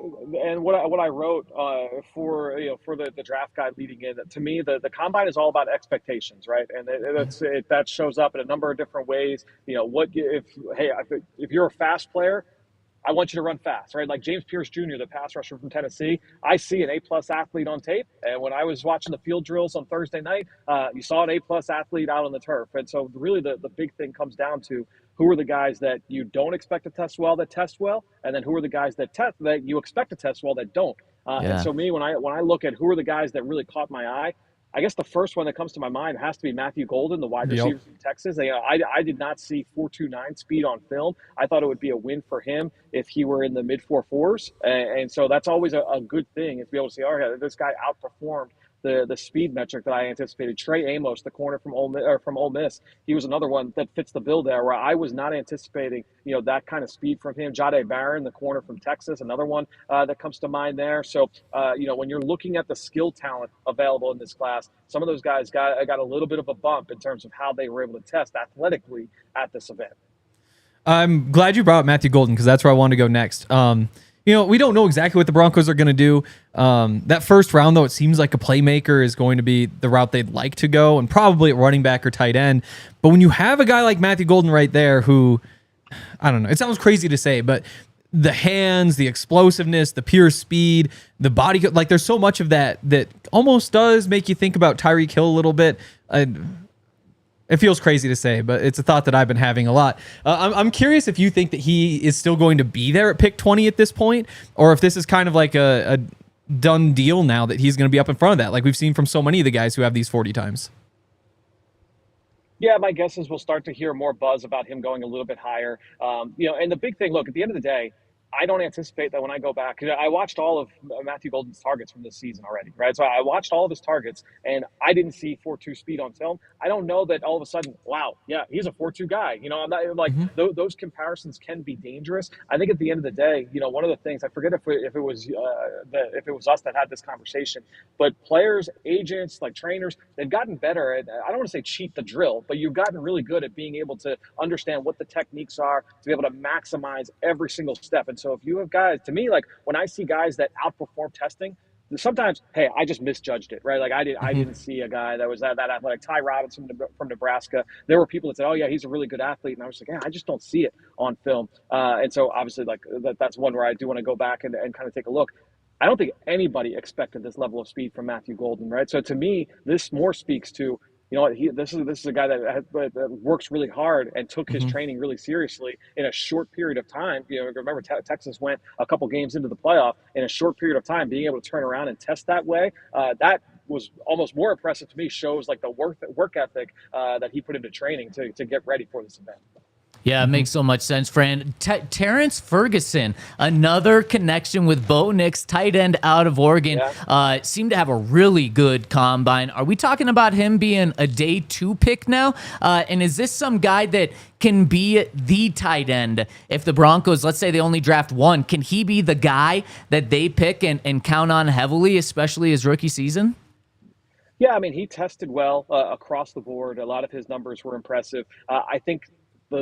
S4: and what I wrote for the draft guide leading in, to me the combine is all about expectations, right? And that shows up in a number of different ways. If you're a fast player, I want you to run fast, right? Like James Pierce Jr., the pass rusher from Tennessee. I see an A-plus athlete on tape, and when I was watching the field drills on Thursday night, you saw an A-plus athlete out on the turf. And so really the big thing comes down to who are the guys that you don't expect to test well that test well, and then who are the guys that you expect to test well that don't. And so when I look at who are the guys that really caught my eye, I guess the first one that comes to my mind has to be Matthew Golden, the wide receiver from Texas. I did not see 4.29 speed on film. I thought it would be a win for him if he were in the mid 4.4s. And so that's always a good thing, is to be able to say, all right, this guy outperformed the speed metric that I anticipated. Trey Amos, the corner from Ole Miss, he was another one that fits the bill there, where I was not anticipating that kind of speed from him. Jahdae Barron, the corner from Texas, another one that comes to mind there. So when you're looking at the skill talent available in this class, some of those guys got a little bit of a bump in terms of how they were able to test athletically at this event.
S2: I'm glad you brought up Matthew Golden, because that's where I wanted to go next. we don't know exactly what the Broncos are going to do. That first round, though, it seems like a playmaker is going to be the route they'd like to go, and probably at running back or tight end. But when you have a guy like Matthew Golden right there who, I don't know, it sounds crazy to say, but the hands, the explosiveness, the pure speed, the body, like there's so much of that almost does make you think about Tyreek Hill a little bit. It feels crazy to say, but it's a thought that I've been having a lot. I'm curious if you think that he is still going to be there at pick 20 at this point, or if this is kind of like a done deal now that he's going to be up in front of that, like we've seen from so many of the guys who have these 40 times.
S4: Yeah, my guess is we'll start to hear more buzz about him going a little bit higher. And the big thing, look, at the end of the day, I don't anticipate that when I go back, because I watched all of Matthew Golden's targets from this season already, right? So I watched all of his targets, and I didn't see 4.2 speed on film. I don't know that all of a sudden, wow, yeah, he's a 4.2 guy. I'm not like those comparisons can be dangerous. I think at the end of the day, one of the things, I forget if it was us that had this conversation, but players, agents, like trainers, they've gotten better at, I don't want to say cheat the drill, but you've gotten really good at being able to understand what the techniques are to be able to maximize every single step. And so if you have guys, to me, like when I see guys that outperform testing, sometimes, hey, I just misjudged it, right? Like I didn't see a guy that was that athletic. Ty Robinson from Nebraska. There were people that said, oh yeah, he's a really good athlete. And I was like, yeah, I just don't see it on film. And so obviously like that's one where I do want to go back and kind of take a look. I don't think anybody expected this level of speed from Matthew Golden, right? So to me, this more speaks to, this is a guy that works really hard and took his training really seriously in a short period of time. Remember Texas went a couple games into the playoff in a short period of time, being able to turn around and test that way. That was almost more impressive to me. Shows like the work ethic that he put into training to get ready for this event.
S1: Yeah, it makes so much sense, Fran. Terrence Ferguson, another connection with Bo Nix, tight end out of Oregon, seemed to have a really good combine. Are we talking about him being a day 2 pick now? And is this some guy that can be the tight end if the Broncos, let's say they only draft one, can he be the guy that they pick and count on heavily, especially his rookie season?
S4: Yeah, I mean, he tested well across the board. A lot of his numbers were impressive. I think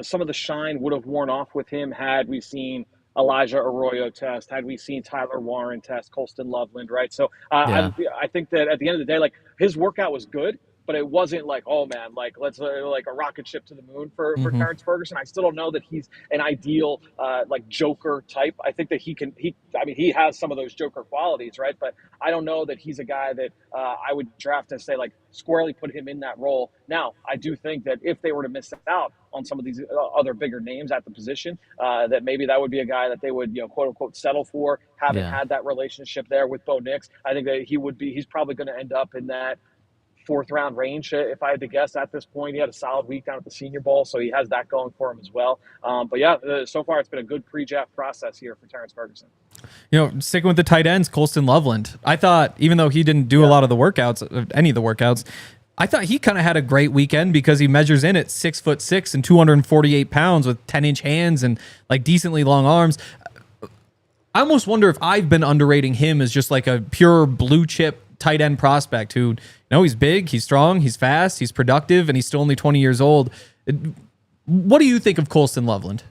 S4: some of the shine would have worn off with him had we seen Elijah Arroyo test, had we seen Tyler Warren test, Colston Loveland, right? So I think that at the end of the day, like his workout was good, but it wasn't like, oh man, like let's like a rocket ship to the moon for Terrence Ferguson. I still don't know that he's an ideal like Joker type. I think that he has some of those Joker qualities, right? But I don't know that he's a guy that I would draft and say like squarely put him in that role. Now, I do think that if they were to miss out on some of these other bigger names at the position, that maybe that would be a guy that they would, quote unquote, settle for, having had that relationship there with Bo Nix. I think that he's probably going to end up in that 4th round range, if I had to guess at this point. He had a solid week down at the Senior Bowl, so he has that going for him as well. But yeah, so far it's been a good pre-draft process here for Terrence Ferguson.
S2: Sticking with the tight ends, Colston Loveland. I thought, even though he didn't do a lot of the workouts, any of the workouts, I thought he kind of had a great weekend because he measures in at 6'6" and 248 pounds with 10-inch hands and like decently long arms. I almost wonder if I've been underrating him as just like a pure blue chip tight end prospect who, he's big, he's strong, he's fast, he's productive, and he's still only 20 years old. What do you think of Colston Loveland?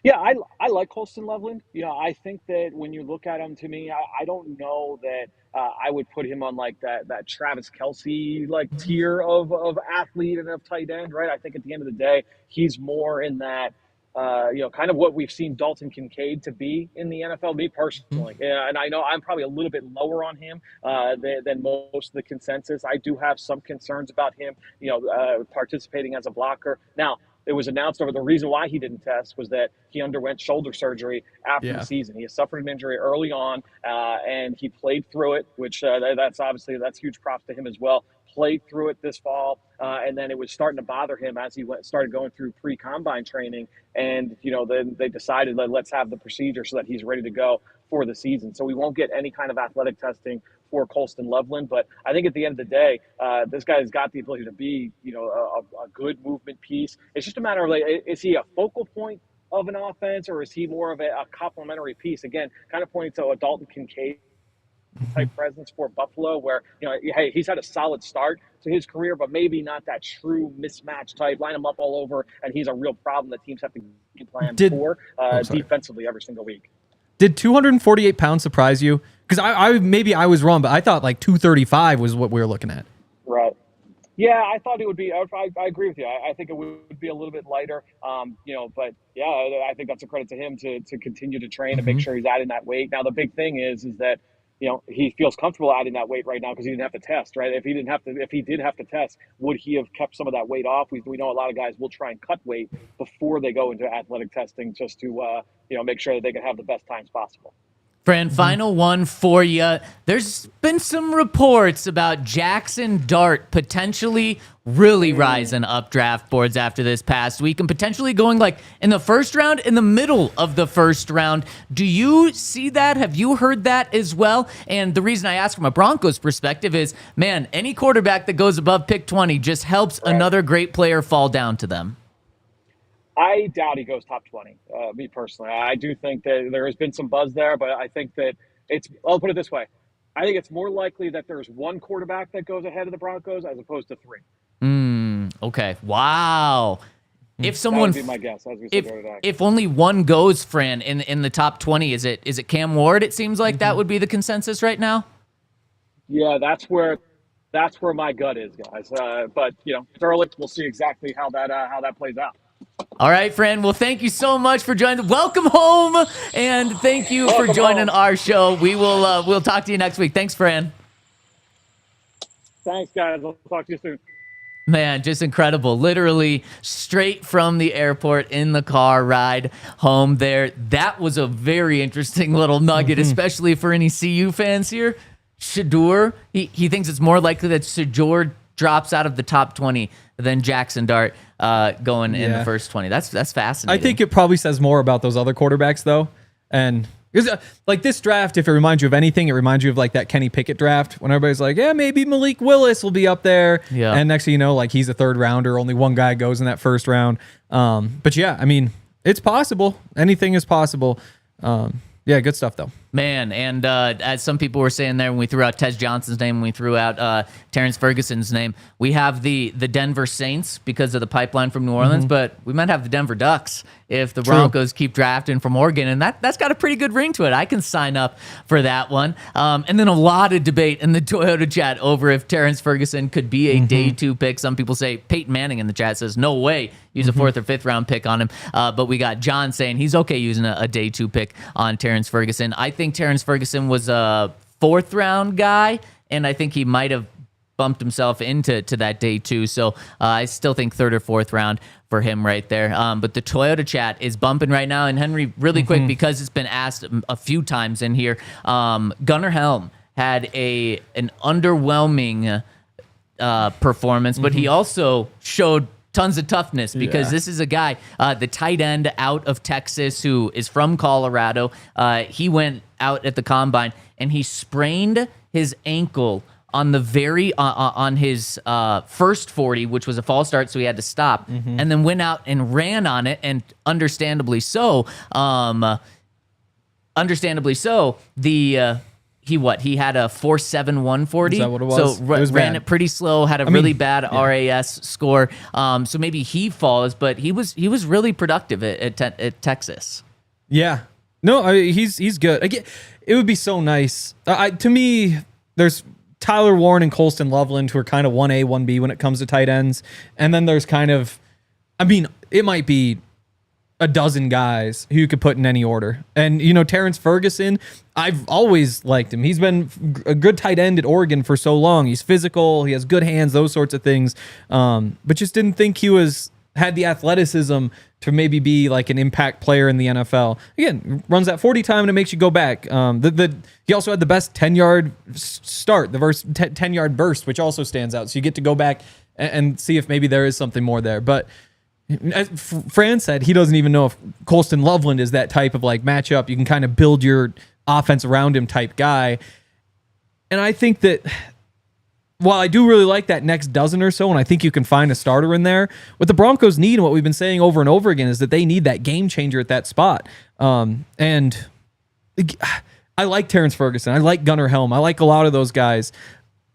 S4: Yeah, I like Colston Loveland. I think that when you look at him, to me, I don't know that I would put him on like that Travis Kelce like tier of athlete and of tight end, right? I think at the end of the day, he's more in that kind of what we've seen Dalton Kincaid to be in the NFL, me personally. And I know I'm probably a little bit lower on him than most of the consensus. I do have some concerns about him, participating as a blocker. Now, it was announced over the reason why he didn't test was that he underwent shoulder surgery after the season. He has suffered an injury early on, and he played through it, which that's huge props to him as well. Played through it this fall, and then it was starting to bother him as he started going through pre-combine training. And, then they decided that let's have the procedure so that he's ready to go for the season. So we won't get any kind of athletic testing for Colston Loveland. But I think at the end of the day, this guy's got the ability to be, a good movement piece. It's just a matter of like, is he a focal point of an offense or is he more of a complementary piece? Again, kind of pointing to a Dalton Kincaid type presence for Buffalo where, hey, he's had a solid start to his career, but maybe not that true mismatch type, line him up all over, and he's a real problem that teams have to plan for defensively every single week.
S2: Did 248 pounds surprise you? Because maybe I was wrong, but I thought like 235 was what we were looking at.
S4: Right. Yeah, I thought it would be. I agree with you. I think it would be a little bit lighter. But yeah, I think that's a credit to him to continue to train and make sure he's adding that weight. Now the big thing is that he feels comfortable adding that weight right now because he didn't have to test. Right? If he did have to test, would he have kept some of that weight off? We know a lot of guys will try and cut weight before they go into athletic testing just to make sure that they can have the best times possible.
S1: Fran, final one for you. There's been some reports about Jackson Dart potentially really rising up draft boards after this past week and potentially going like in the first round, in the middle of the first round. Do you see that? Have you heard that as well? And the reason I ask from a Broncos perspective is, man, any quarterback that goes above pick 20 just helps another great player fall down to them.
S4: I doubt he goes top 20, me personally. I do think that there has been some buzz there, but I think that I'll put it this way. I think it's more likely that there's one quarterback that goes ahead of the Broncos as opposed to three.
S1: Okay. Wow. If someone,
S4: that would be my guess, as we said today.
S1: If only one goes, Fran, in the top 20, is it Cam Ward? It seems like that would be the consensus right now.
S4: Yeah, that's where my gut is, guys. But it's early. We'll see exactly how that plays out.
S1: All right, Fran. Well, thank you so much for joining. Welcome home, and thank you for joining our show. We'll talk to you next week. Thanks, Fran.
S4: Thanks, guys. I'll talk to you soon.
S1: Man, just incredible. Literally straight from the airport in the car ride home there. That was a very interesting little nugget, especially for any CU fans here. Shedeur, he thinks it's more likely that Shedeur drops out of the top 20 than Jackson Dart going in the first 20. That's fascinating.
S2: I think it probably says more about those other quarterbacks, though. And like this draft, if it reminds you of anything, it reminds you of like that Kenny Pickett draft when everybody's like, yeah, maybe Malik Willis will be up there. Yeah. And next thing you know, like he's a third rounder. Only one guy goes in that first round. But yeah, I mean, it's possible. Anything is possible. Yeah, good stuff, though.
S1: Man, and as some people were saying there when we threw out Tez Johnson's name, when we threw out Terrence Ferguson's name, we have the Denver Saints because of the pipeline from New Orleans, but we might have the Denver Ducks if the Broncos keep drafting from Oregon, and that's got a pretty good ring to it. I can sign up for that one. And then a lot of debate in the Toyota chat over if Terrence Ferguson could be a day 2 pick. Some people say Peyton Manning in the chat says, no way, use a 4th or 5th round pick on him. But we got John saying he's okay using a day 2 pick on Terrence Ferguson. I think Terrence Ferguson was a 4th round guy, and I think he might have bumped himself into that day 2. So I still think 3rd or 4th round for him right there. But the Toyota chat is bumping right now. And Henry, really quick, because it's been asked a few times in here, Gunnar Helm had an underwhelming performance, but he also showed tons of toughness because this is a guy, the tight end out of Texas who is from Colorado. He went out at the combine and he sprained his ankle on the on his first 40, which was a false start, so he had to stop, and then went out and ran on it, and understandably so. He had a 4.7 140.
S2: Is that what it was?
S1: So ran it pretty slow, had a really bad RAS score. So maybe he falls, but he was really productive at Texas.
S2: Yeah. No, he's good. Again, it would be so nice. To me, there's Tyler Warren and Colston Loveland, who are kind of 1A, 1B when it comes to tight ends. And then there's it might be a dozen guys who you could put in any order. And, Terrence Ferguson, I've always liked him. He's been a good tight end at Oregon for so long. He's physical. He has good hands, those sorts of things. But just didn't think he had the athleticism to maybe be like an impact player in the NFL. Again, runs that 40 time and it makes you go back. He also had the best 10-yard start, the 10-yard burst, which also stands out. So you get to go back and see if maybe there is something more there. But as Fran said, he doesn't even know if Colston Loveland is that type of like matchup. You can kind of build your offense around him type guy. And I think that while I do really like that next dozen or so, and I think you can find a starter in there, what the Broncos need and what we've been saying over and over again is that they need that game changer at that spot. And I like Terrence Ferguson. I like Gunnar Helm. I like a lot of those guys.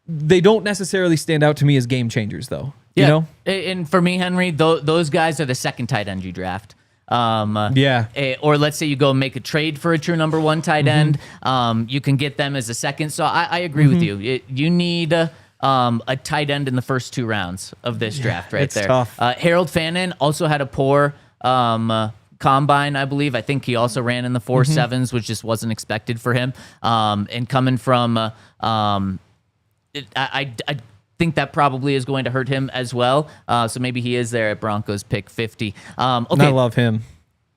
S2: They don't necessarily stand out to me as game changers, though.
S1: Yeah. And for me, Henry, those guys are the second tight end you draft. Or let's say you go make a trade for a true number one tight end. You can get them as a second. So I agree with you. You need a tight end in the first 2 rounds of this draft right there.
S2: Tough.
S1: Harold Fannin also had a poor combine, I believe. I think he also ran in the 4.7s, which just wasn't expected for him. And coming from, I think that probably is going to hurt him as well. So maybe he is there at Broncos pick 50. Okay.
S2: I love him.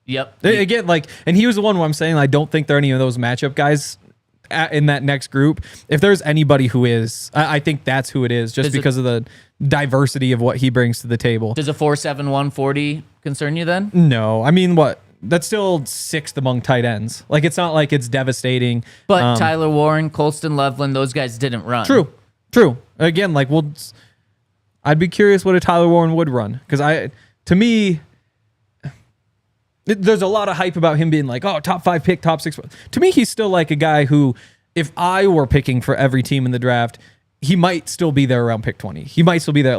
S1: Yep.
S2: Again, and he was the one where I'm saying I don't think there are any of those matchup guys in that next group. If there's anybody who is, I think that's who it is, just because of the diversity of what he brings to the table.
S1: Does a 4.7 140 concern you then?
S2: No. I mean, what? That's still 6th among tight ends. Like, it's not like it's devastating.
S1: But Tyler Warren, Colston Loveland, those guys didn't run.
S2: True. Again, I'd be curious what a Tyler Warren would run. Because to me, there's a lot of hype about him being like, oh, top 5 pick, top 6. To me, he's still like a guy who, if I were picking for every team in the draft, he might still be there around pick 20. He might still be there.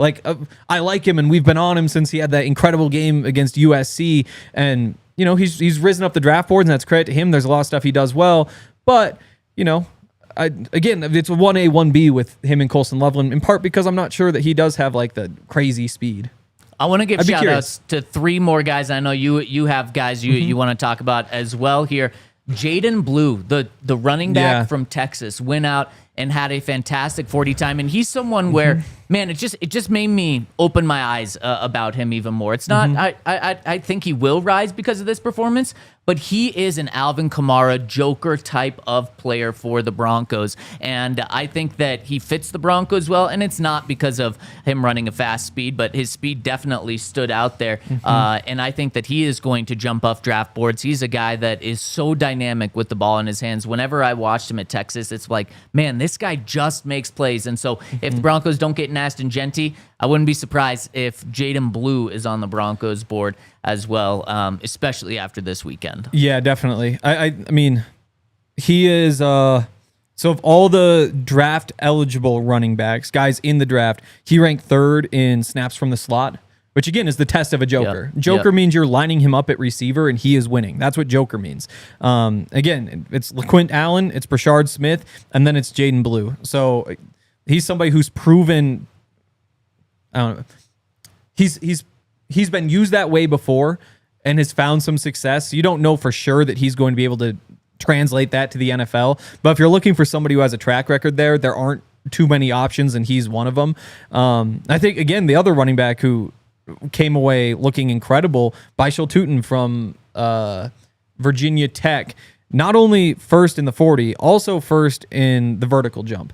S2: I like him, and we've been on him since he had that incredible game against USC. And, he's risen up the draft boards, and that's credit to him. There's a lot of stuff he does well. But, again, it's a 1A, 1B with him and Colston Loveland, in part because I'm not sure that he does have the crazy speed.
S1: I want to give shout outs to 3 more guys. I know you have guys you want to talk about as well here. Jaden Blue, the running back from Texas, went out and had a fantastic 40 time. And he's someone where, man, it just made me open my eyes about him even more. It's not, I think he will rise because of this performance, but he is an Alvin Kamara Joker type of player for the Broncos. And I think that he fits the Broncos well. And it's not because of him running a fast speed, but his speed definitely stood out there. And I think that he is going to jump off draft boards. He's a guy that is so dynamic with the ball in his hands. Whenever I watched him at Texas, it's like, man, this guy just makes plays. And so if the Broncos don't get an Ashton Jeanty, I wouldn't be surprised if Jaden Blue is on the Broncos board as well, especially after this weekend.
S2: Yeah, definitely. I mean, he is, so of all the draft eligible running backs, guys in the draft, he ranked 3rd in snaps from the slot, which again is the test of a Joker. Joker means you're lining him up at receiver and he is winning. That's what Joker means. Again, it's LaQuint Allen, it's Brashard Smith, and then it's Jaden Blue. So he's somebody who's proven, I don't know, he's been used that way before and has found some success. You don't know for sure that he's going to be able to translate that to the NFL. But if you're looking for somebody who has a track record there aren't too many options, and he's one of them. I think, again, the other running back who came away looking incredible, Bishal Tootin from Virginia Tech, not only 1st in the 40, also 1st in the vertical jump.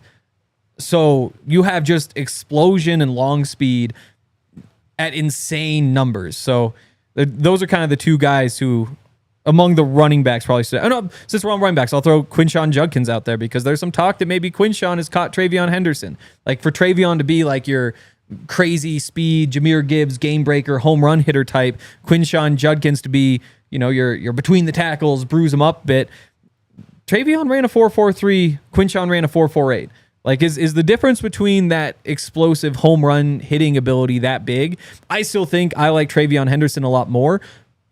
S2: So you have just explosion and long speed at insane numbers. So those are kind of the 2 guys who, among the running backs, probably said, oh no, since we're on running backs, I'll throw Quinshon Judkins out there because there's some talk that maybe Quinshon has caught TreVeyon Henderson. Like, for TreVeyon to be like your crazy speed, Jahmyr Gibbs, game breaker, home run hitter type, Quinshon Judkins to be, your between the tackles, bruise them up a bit. TreVeyon ran a 4.43, Quinshon ran a 4.48. Like, is the difference between that explosive home run hitting ability that big? I still think I like TreVeyon Henderson a lot more.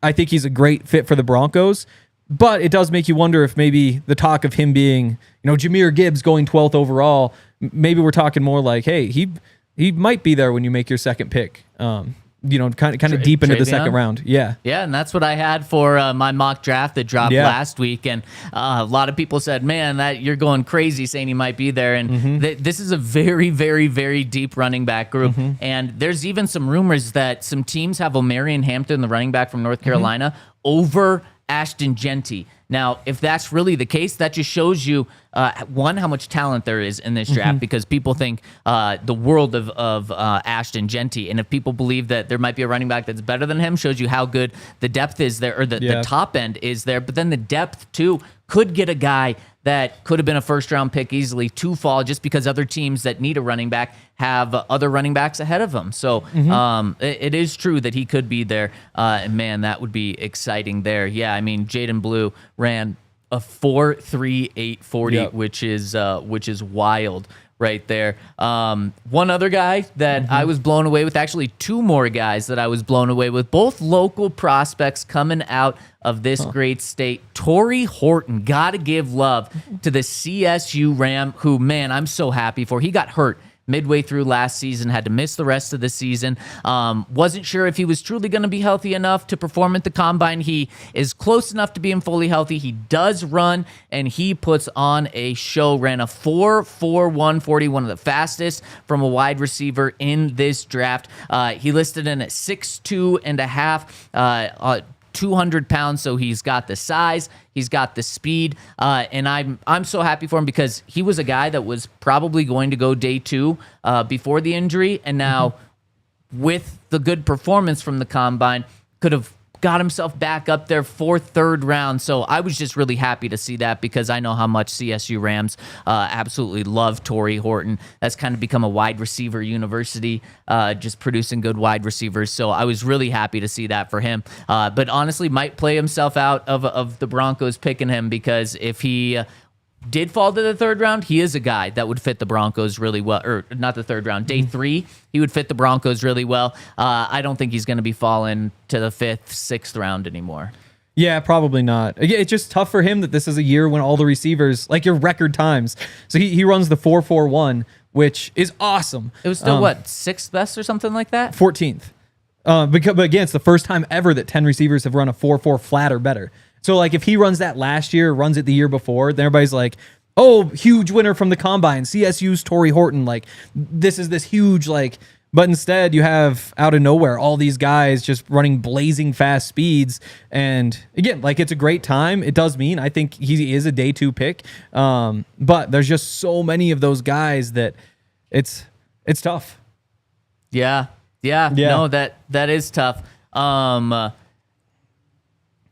S2: I think he's a great fit for the Broncos, but it does make you wonder if maybe the talk of him being, Jahmyr Gibbs going 12th overall, maybe we're talking more like, hey, he might be there when you make your second pick. Kind of deep into the second round. Yeah. Yeah,
S1: and that's what I had for my mock draft that dropped last week. And a lot of people said, man, that you're going crazy saying he might be there. And this is a very, very, very deep running back group. And there's even some rumors that some teams have Omarion Hampton, the running back from North Carolina, over Ashton Jeanty. Now, if that's really the case, that just shows you, one, how much talent there is in this draft, because people think the world of Ashton Jeanty. And if people believe that there might be a running back that's better than him, shows you how good the depth is there, or the top end is there. But then the depth, too, could get a guy that could have been a first-round pick easily to fall just because other teams that need a running back have other running backs ahead of him. So it is true that he could be there. And, man, that would be exciting there. Yeah, I mean, Jaden Blue ran a 4.38 40, which is wild right there. One other guy that I was blown away with, actually two more guys that I was blown away with, both local prospects coming out of this great state. Torrey Horton, got to give love to the CSU Ram, who, man, I'm so happy for. He got hurt midway through last season, had to miss the rest of the season. Wasn't sure if he was truly going to be healthy enough to perform at the combine. He is close enough to being fully healthy. He does run, and he puts on a show. Ran a 4.41 40, one of the fastest from a wide receiver in this draft. He listed in at 6'2 and a half. 200 pounds, so he's got the size, he's got the speed, and I'm so happy for him because he was a guy that was probably going to go day 2 before the injury, and now with the good performance from the combine, could have got himself back up there for third round. So I was just really happy to see that because I know how much CSU Rams absolutely love Torrey Horton. That's kind of become a wide receiver university, just producing good wide receivers. So I was really happy to see that for him. But honestly, might play himself out of the Broncos picking him because if he did fall to the third round, he is a guy that would fit the Broncos really well. Or not the third round, day 3, he would fit the Broncos really well. I don't think he's going to be falling to the 5th, 6th round anymore.
S2: Yeah, probably not. Again, it's just tough for him that this is a year when all the receivers, like your record times. So he runs the 4.41, which is awesome.
S1: It was still, 6th best or something like that?
S2: 14th. But again, it's the first time ever that 10 receivers have run a 4.4 flat or better. So, like, if he runs that last year, runs it the year before, then everybody's like, oh, huge winner from the combine, CSU's Torrey Horton. Like, this is this huge, like, but instead you have out of nowhere all these guys just running blazing fast speeds. And again, like, it's a great time. It does mean I think he is a day 2 pick. But there's just so many of those guys that it's tough.
S1: Yeah. No, that is tough.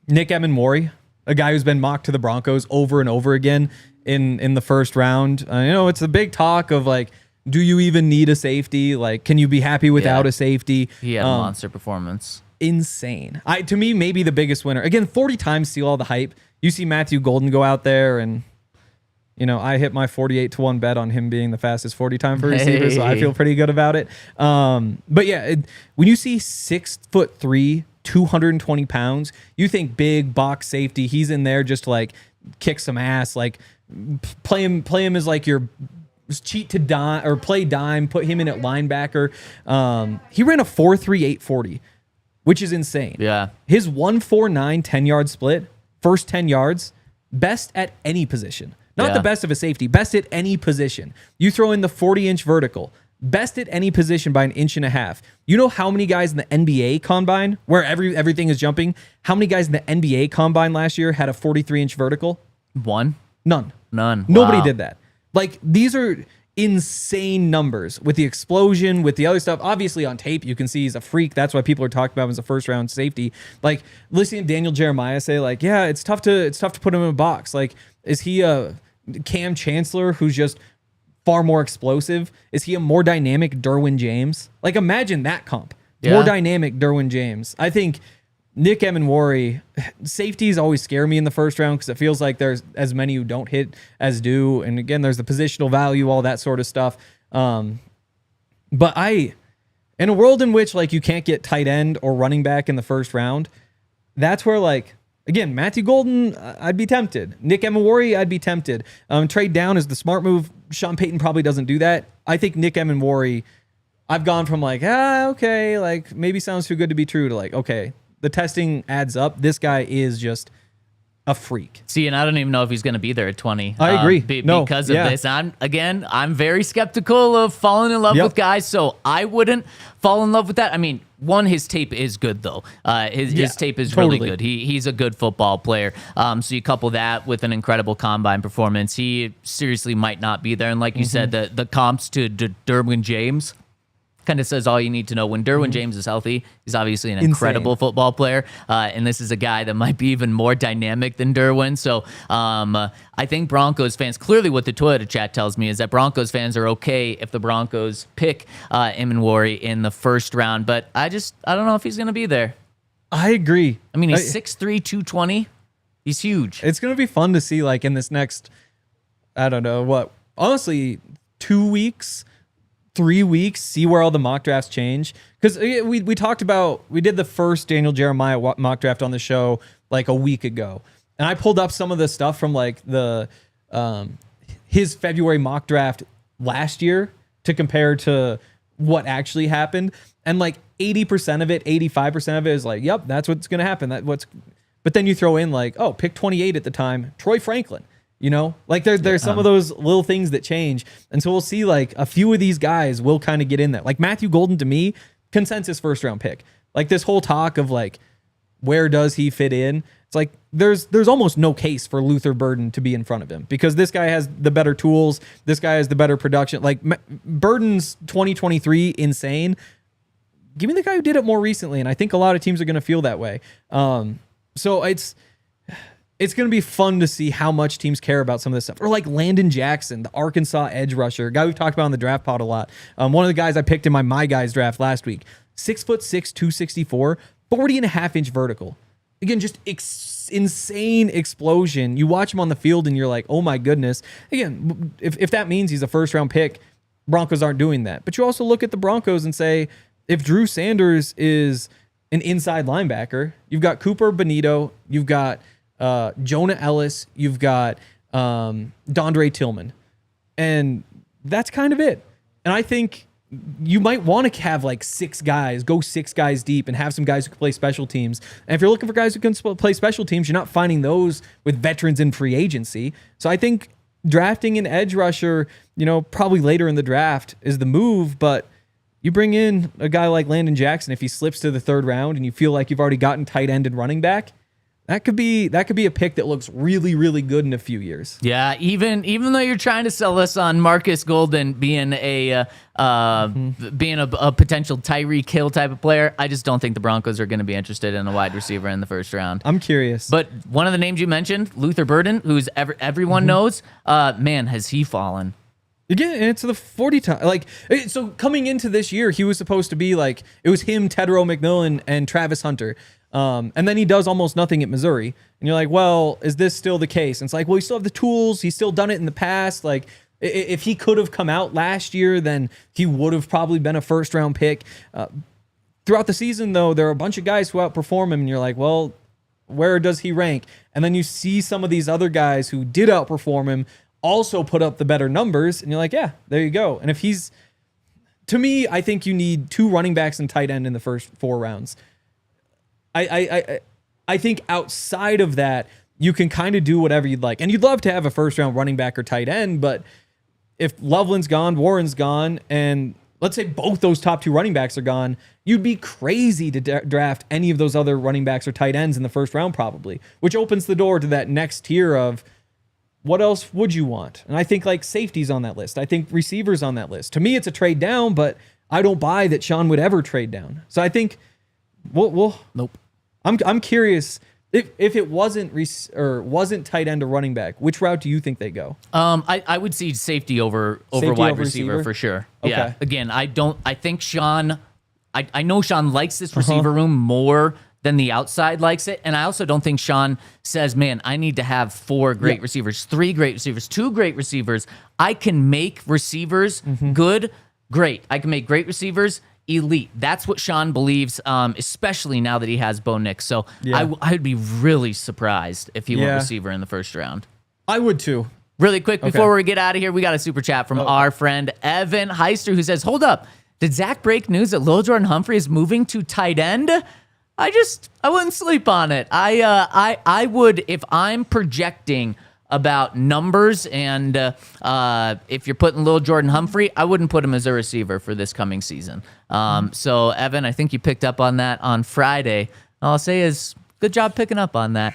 S2: Nick Emmanwori, a guy who's been mocked to the Broncos over and over again in the first round. It's a big talk of, like, do you even need a safety? Like, can you be happy without a safety?
S1: He had a monster performance.
S2: Insane. To me, maybe the biggest winner. Again, 40 times steal all the hype. You see Matthew Golden go out there and, I hit my 48-1 bet on him being the fastest 40 time for receiver, so I feel pretty good about it. But yeah, when you see 6'3", 220 pounds, you think big box safety. He's in there just to, like, kick some ass, like play him as like your cheat to dime or play dime, put him in at linebacker. He ran a 4.38 40, which is insane.
S1: Yeah.
S2: His 1.49 10-yard split, first 10 yards, best at any position. Not the best of a safety, best at any position. You throw in the 40-inch vertical, best at any position by 1.5 inches. You know how many guys in the NBA combine, where everything is jumping, how many guys in the NBA combine last year had a 43-inch vertical?
S1: One?
S2: None.
S1: Wow.
S2: Nobody did that. Like, these are insane numbers with the explosion, with the other stuff. Obviously, on tape, you can see he's a freak. That's why people are talking about him as a first-round safety. Like, listening to Daniel Jeremiah say, like, yeah, it's tough to put him in a box. Like, is he a Cam Chancellor who's just far more explosive? Is he a more dynamic Derwin James? Like, imagine that comp. More dynamic Derwin James. I think Nick Emmanwori, safeties always scare me in the first round because it feels like there's as many who don't hit as do. And again, there's the positional value, all that sort of stuff. But in a world in which, like, you can't get tight end or running back in the first round, that's where, like, again, Matthew Golden, I'd be tempted. Nick Emmanwori, I'd be tempted. Trade down is the smart move. Sean Payton probably doesn't do that. I think Nick Emmanwori, I've gone from, like, okay, like, maybe sounds too good to be true to, like, okay, the testing adds up. This guy is just a freak.
S1: See, and I don't even know if he's going to be there at 20.
S2: I agree.
S1: Because of this. I'm very skeptical of falling in love with guys, so I wouldn't fall in love with that. I mean, one, his tape is good, though. His tape is really good. He's a good football player. So you couple that with an incredible combine performance, he seriously might not be there. And like you said, the comps to Derwin James kind of says all you need to know. When Derwin James is healthy, he's obviously an incredible football player, and this is a guy that might be even more dynamic than Derwin. So I think Broncos fans, clearly what the Toyota chat tells me is that Broncos fans are okay if the Broncos pick Emmanwori in the first round, but I don't know if he's going to be there.
S2: I agree.
S1: I mean, he's 6'3", 220. He's huge.
S2: It's going to be fun to see, like, in this next, I don't know what, honestly, 2 weeks, 3 weeks, see where all the mock drafts change. Because we talked about, we did the first Daniel Jeremiah mock draft on the show like a week ago. And I pulled up some of the stuff from like his February mock draft last year to compare to what actually happened. And like 80% of it, 85% of it is like, yep, that's what's going to happen. But then you throw in like, oh, pick 28 at the time, Troy Franklin. You know, like there's some of those little things that change. And so we'll see like a few of these guys will kind of get in there. Like Matthew Golden, to me, consensus first round pick. Like this whole talk of like, where does he fit in? It's like there's almost no case for Luther Burden to be in front of him because this guy has the better tools. This guy has the better production. Like Burden's 2023 insane. Give me the guy who did it more recently. And I think a lot of teams are going to feel that way. So it's going to be fun to see how much teams care about some of this stuff. Or like Landon Jackson, the Arkansas edge rusher, guy we've talked about on the draft pod a lot. One of the guys I picked in my guys draft last week, 6'6", 264, 40.5-inch vertical. Again, just insane explosion. You watch him on the field and you're like, oh my goodness. Again, if that means he's a first round pick, Broncos aren't doing that. But you also look at the Broncos and say, if Drew Sanders is an inside linebacker, you've got Cooper Bonito, you've got Jonah Ellis, you've got Dondre Tillman. And that's kind of it. And I think you might want to have like 6 guys, go 6 guys deep and have some guys who can play special teams. And if you're looking for guys who can play special teams, you're not finding those with veterans in free agency. So I think drafting an edge rusher, probably later in the draft is the move, but you bring in a guy like Landon Jackson, if he slips to the 3rd round and you feel like you've already gotten tight end and running back, that could be a pick that looks really, really good in a few years.
S1: Yeah, even though you're trying to sell us on Marcus Golden being a potential Tyreek Hill type of player, I just don't think the Broncos are going to be interested in a wide receiver in the 1st round.
S2: I'm curious.
S1: But one of the names you mentioned, Luther Burden, who's everyone knows, man, has he fallen.
S2: Again, it's the 40 time. Like, so coming into this year, he was supposed to be like, it was him, Tedro McMillan, and Travis Hunter. And then he does almost nothing at Missouri. And you're like, well, is this still the case? And it's like, well, he still have the tools. He's still done it in the past. Like, if he could have come out last year, then he would have probably been a 1st round pick. Throughout the season, though, there are a bunch of guys who outperform him. And you're like, well, where does he rank? And then you see some of these other guys who did outperform him also put up the better numbers. And you're like, yeah, there you go. And if he's, to me, I think you need 2 running backs and tight end in the first 4 rounds. I think outside of that, you can kind of do whatever you'd like. And you'd love to have a 1st round running back or tight end, but if Loveland's gone, Warren's gone, and let's say both those top 2 running backs are gone, you'd be crazy to draft any of those other running backs or tight ends in the 1st round probably, which opens the door to that next tier of what else would you want? And I think like safety's on that list. I think receivers on that list. To me, it's a trade down, but I don't buy that Sean would ever trade down. So I think nope. I'm curious if it wasn't tight end or running back, which route do you think they go?
S1: I would see safety over wide receiver for sure.
S2: Okay.
S1: Yeah. Again, I think Sean, I know Sean likes this receiver room more than the outside likes it. And I also don't think Sean says, man, I need to have 4 great receivers, 3 great receivers, 2 great receivers. I can make receivers good, great. I can make great receivers elite. That's what Sean believes, especially now that he has Bo Nix. So I would be really surprised if he went receiver in the 1st round.
S2: I would too.
S1: Really quick, before we get out of here, we got a super chat from our friend Evan Heister who says, hold up, did Zach break news that Lil Jordan Humphrey is moving to tight end? I wouldn't sleep on it. I would, if I'm projecting about numbers and if you're putting Lil Jordan Humphrey, I wouldn't put him as a receiver for this coming season. So Evan, I think you picked up on that on Friday. All I'll say is good job picking up on that.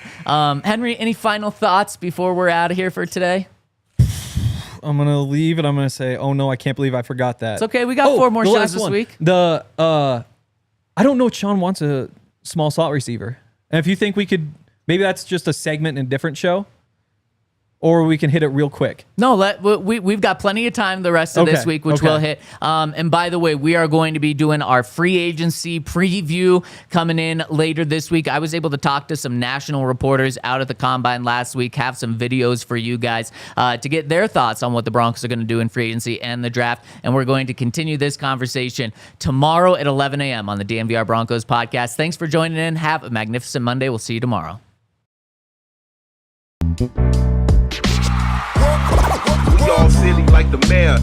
S1: Henry, any final thoughts before we're out of here for today?
S2: I'm going to leave and I'm going to say, oh no, I can't believe I forgot that.
S1: It's okay. We got 4 more shows this week.
S2: I don't know if Sean wants a small slot receiver. And if you think we could, maybe that's just a segment in a different show. or we can hit it real quick.
S1: No, we've got plenty of time the rest of this week, which we'll hit. And by the way, we are going to be doing our free agency preview coming in later this week. I was able to talk to some national reporters out at the Combine last week, have some videos for you guys to get their thoughts on what the Broncos are going to do in free agency and the draft. And we're going to continue this conversation tomorrow at 11 a.m. on the DNVR Broncos podcast. Thanks for joining in. Have a magnificent Monday. We'll see you tomorrow.
S5: We all silly like the mayor.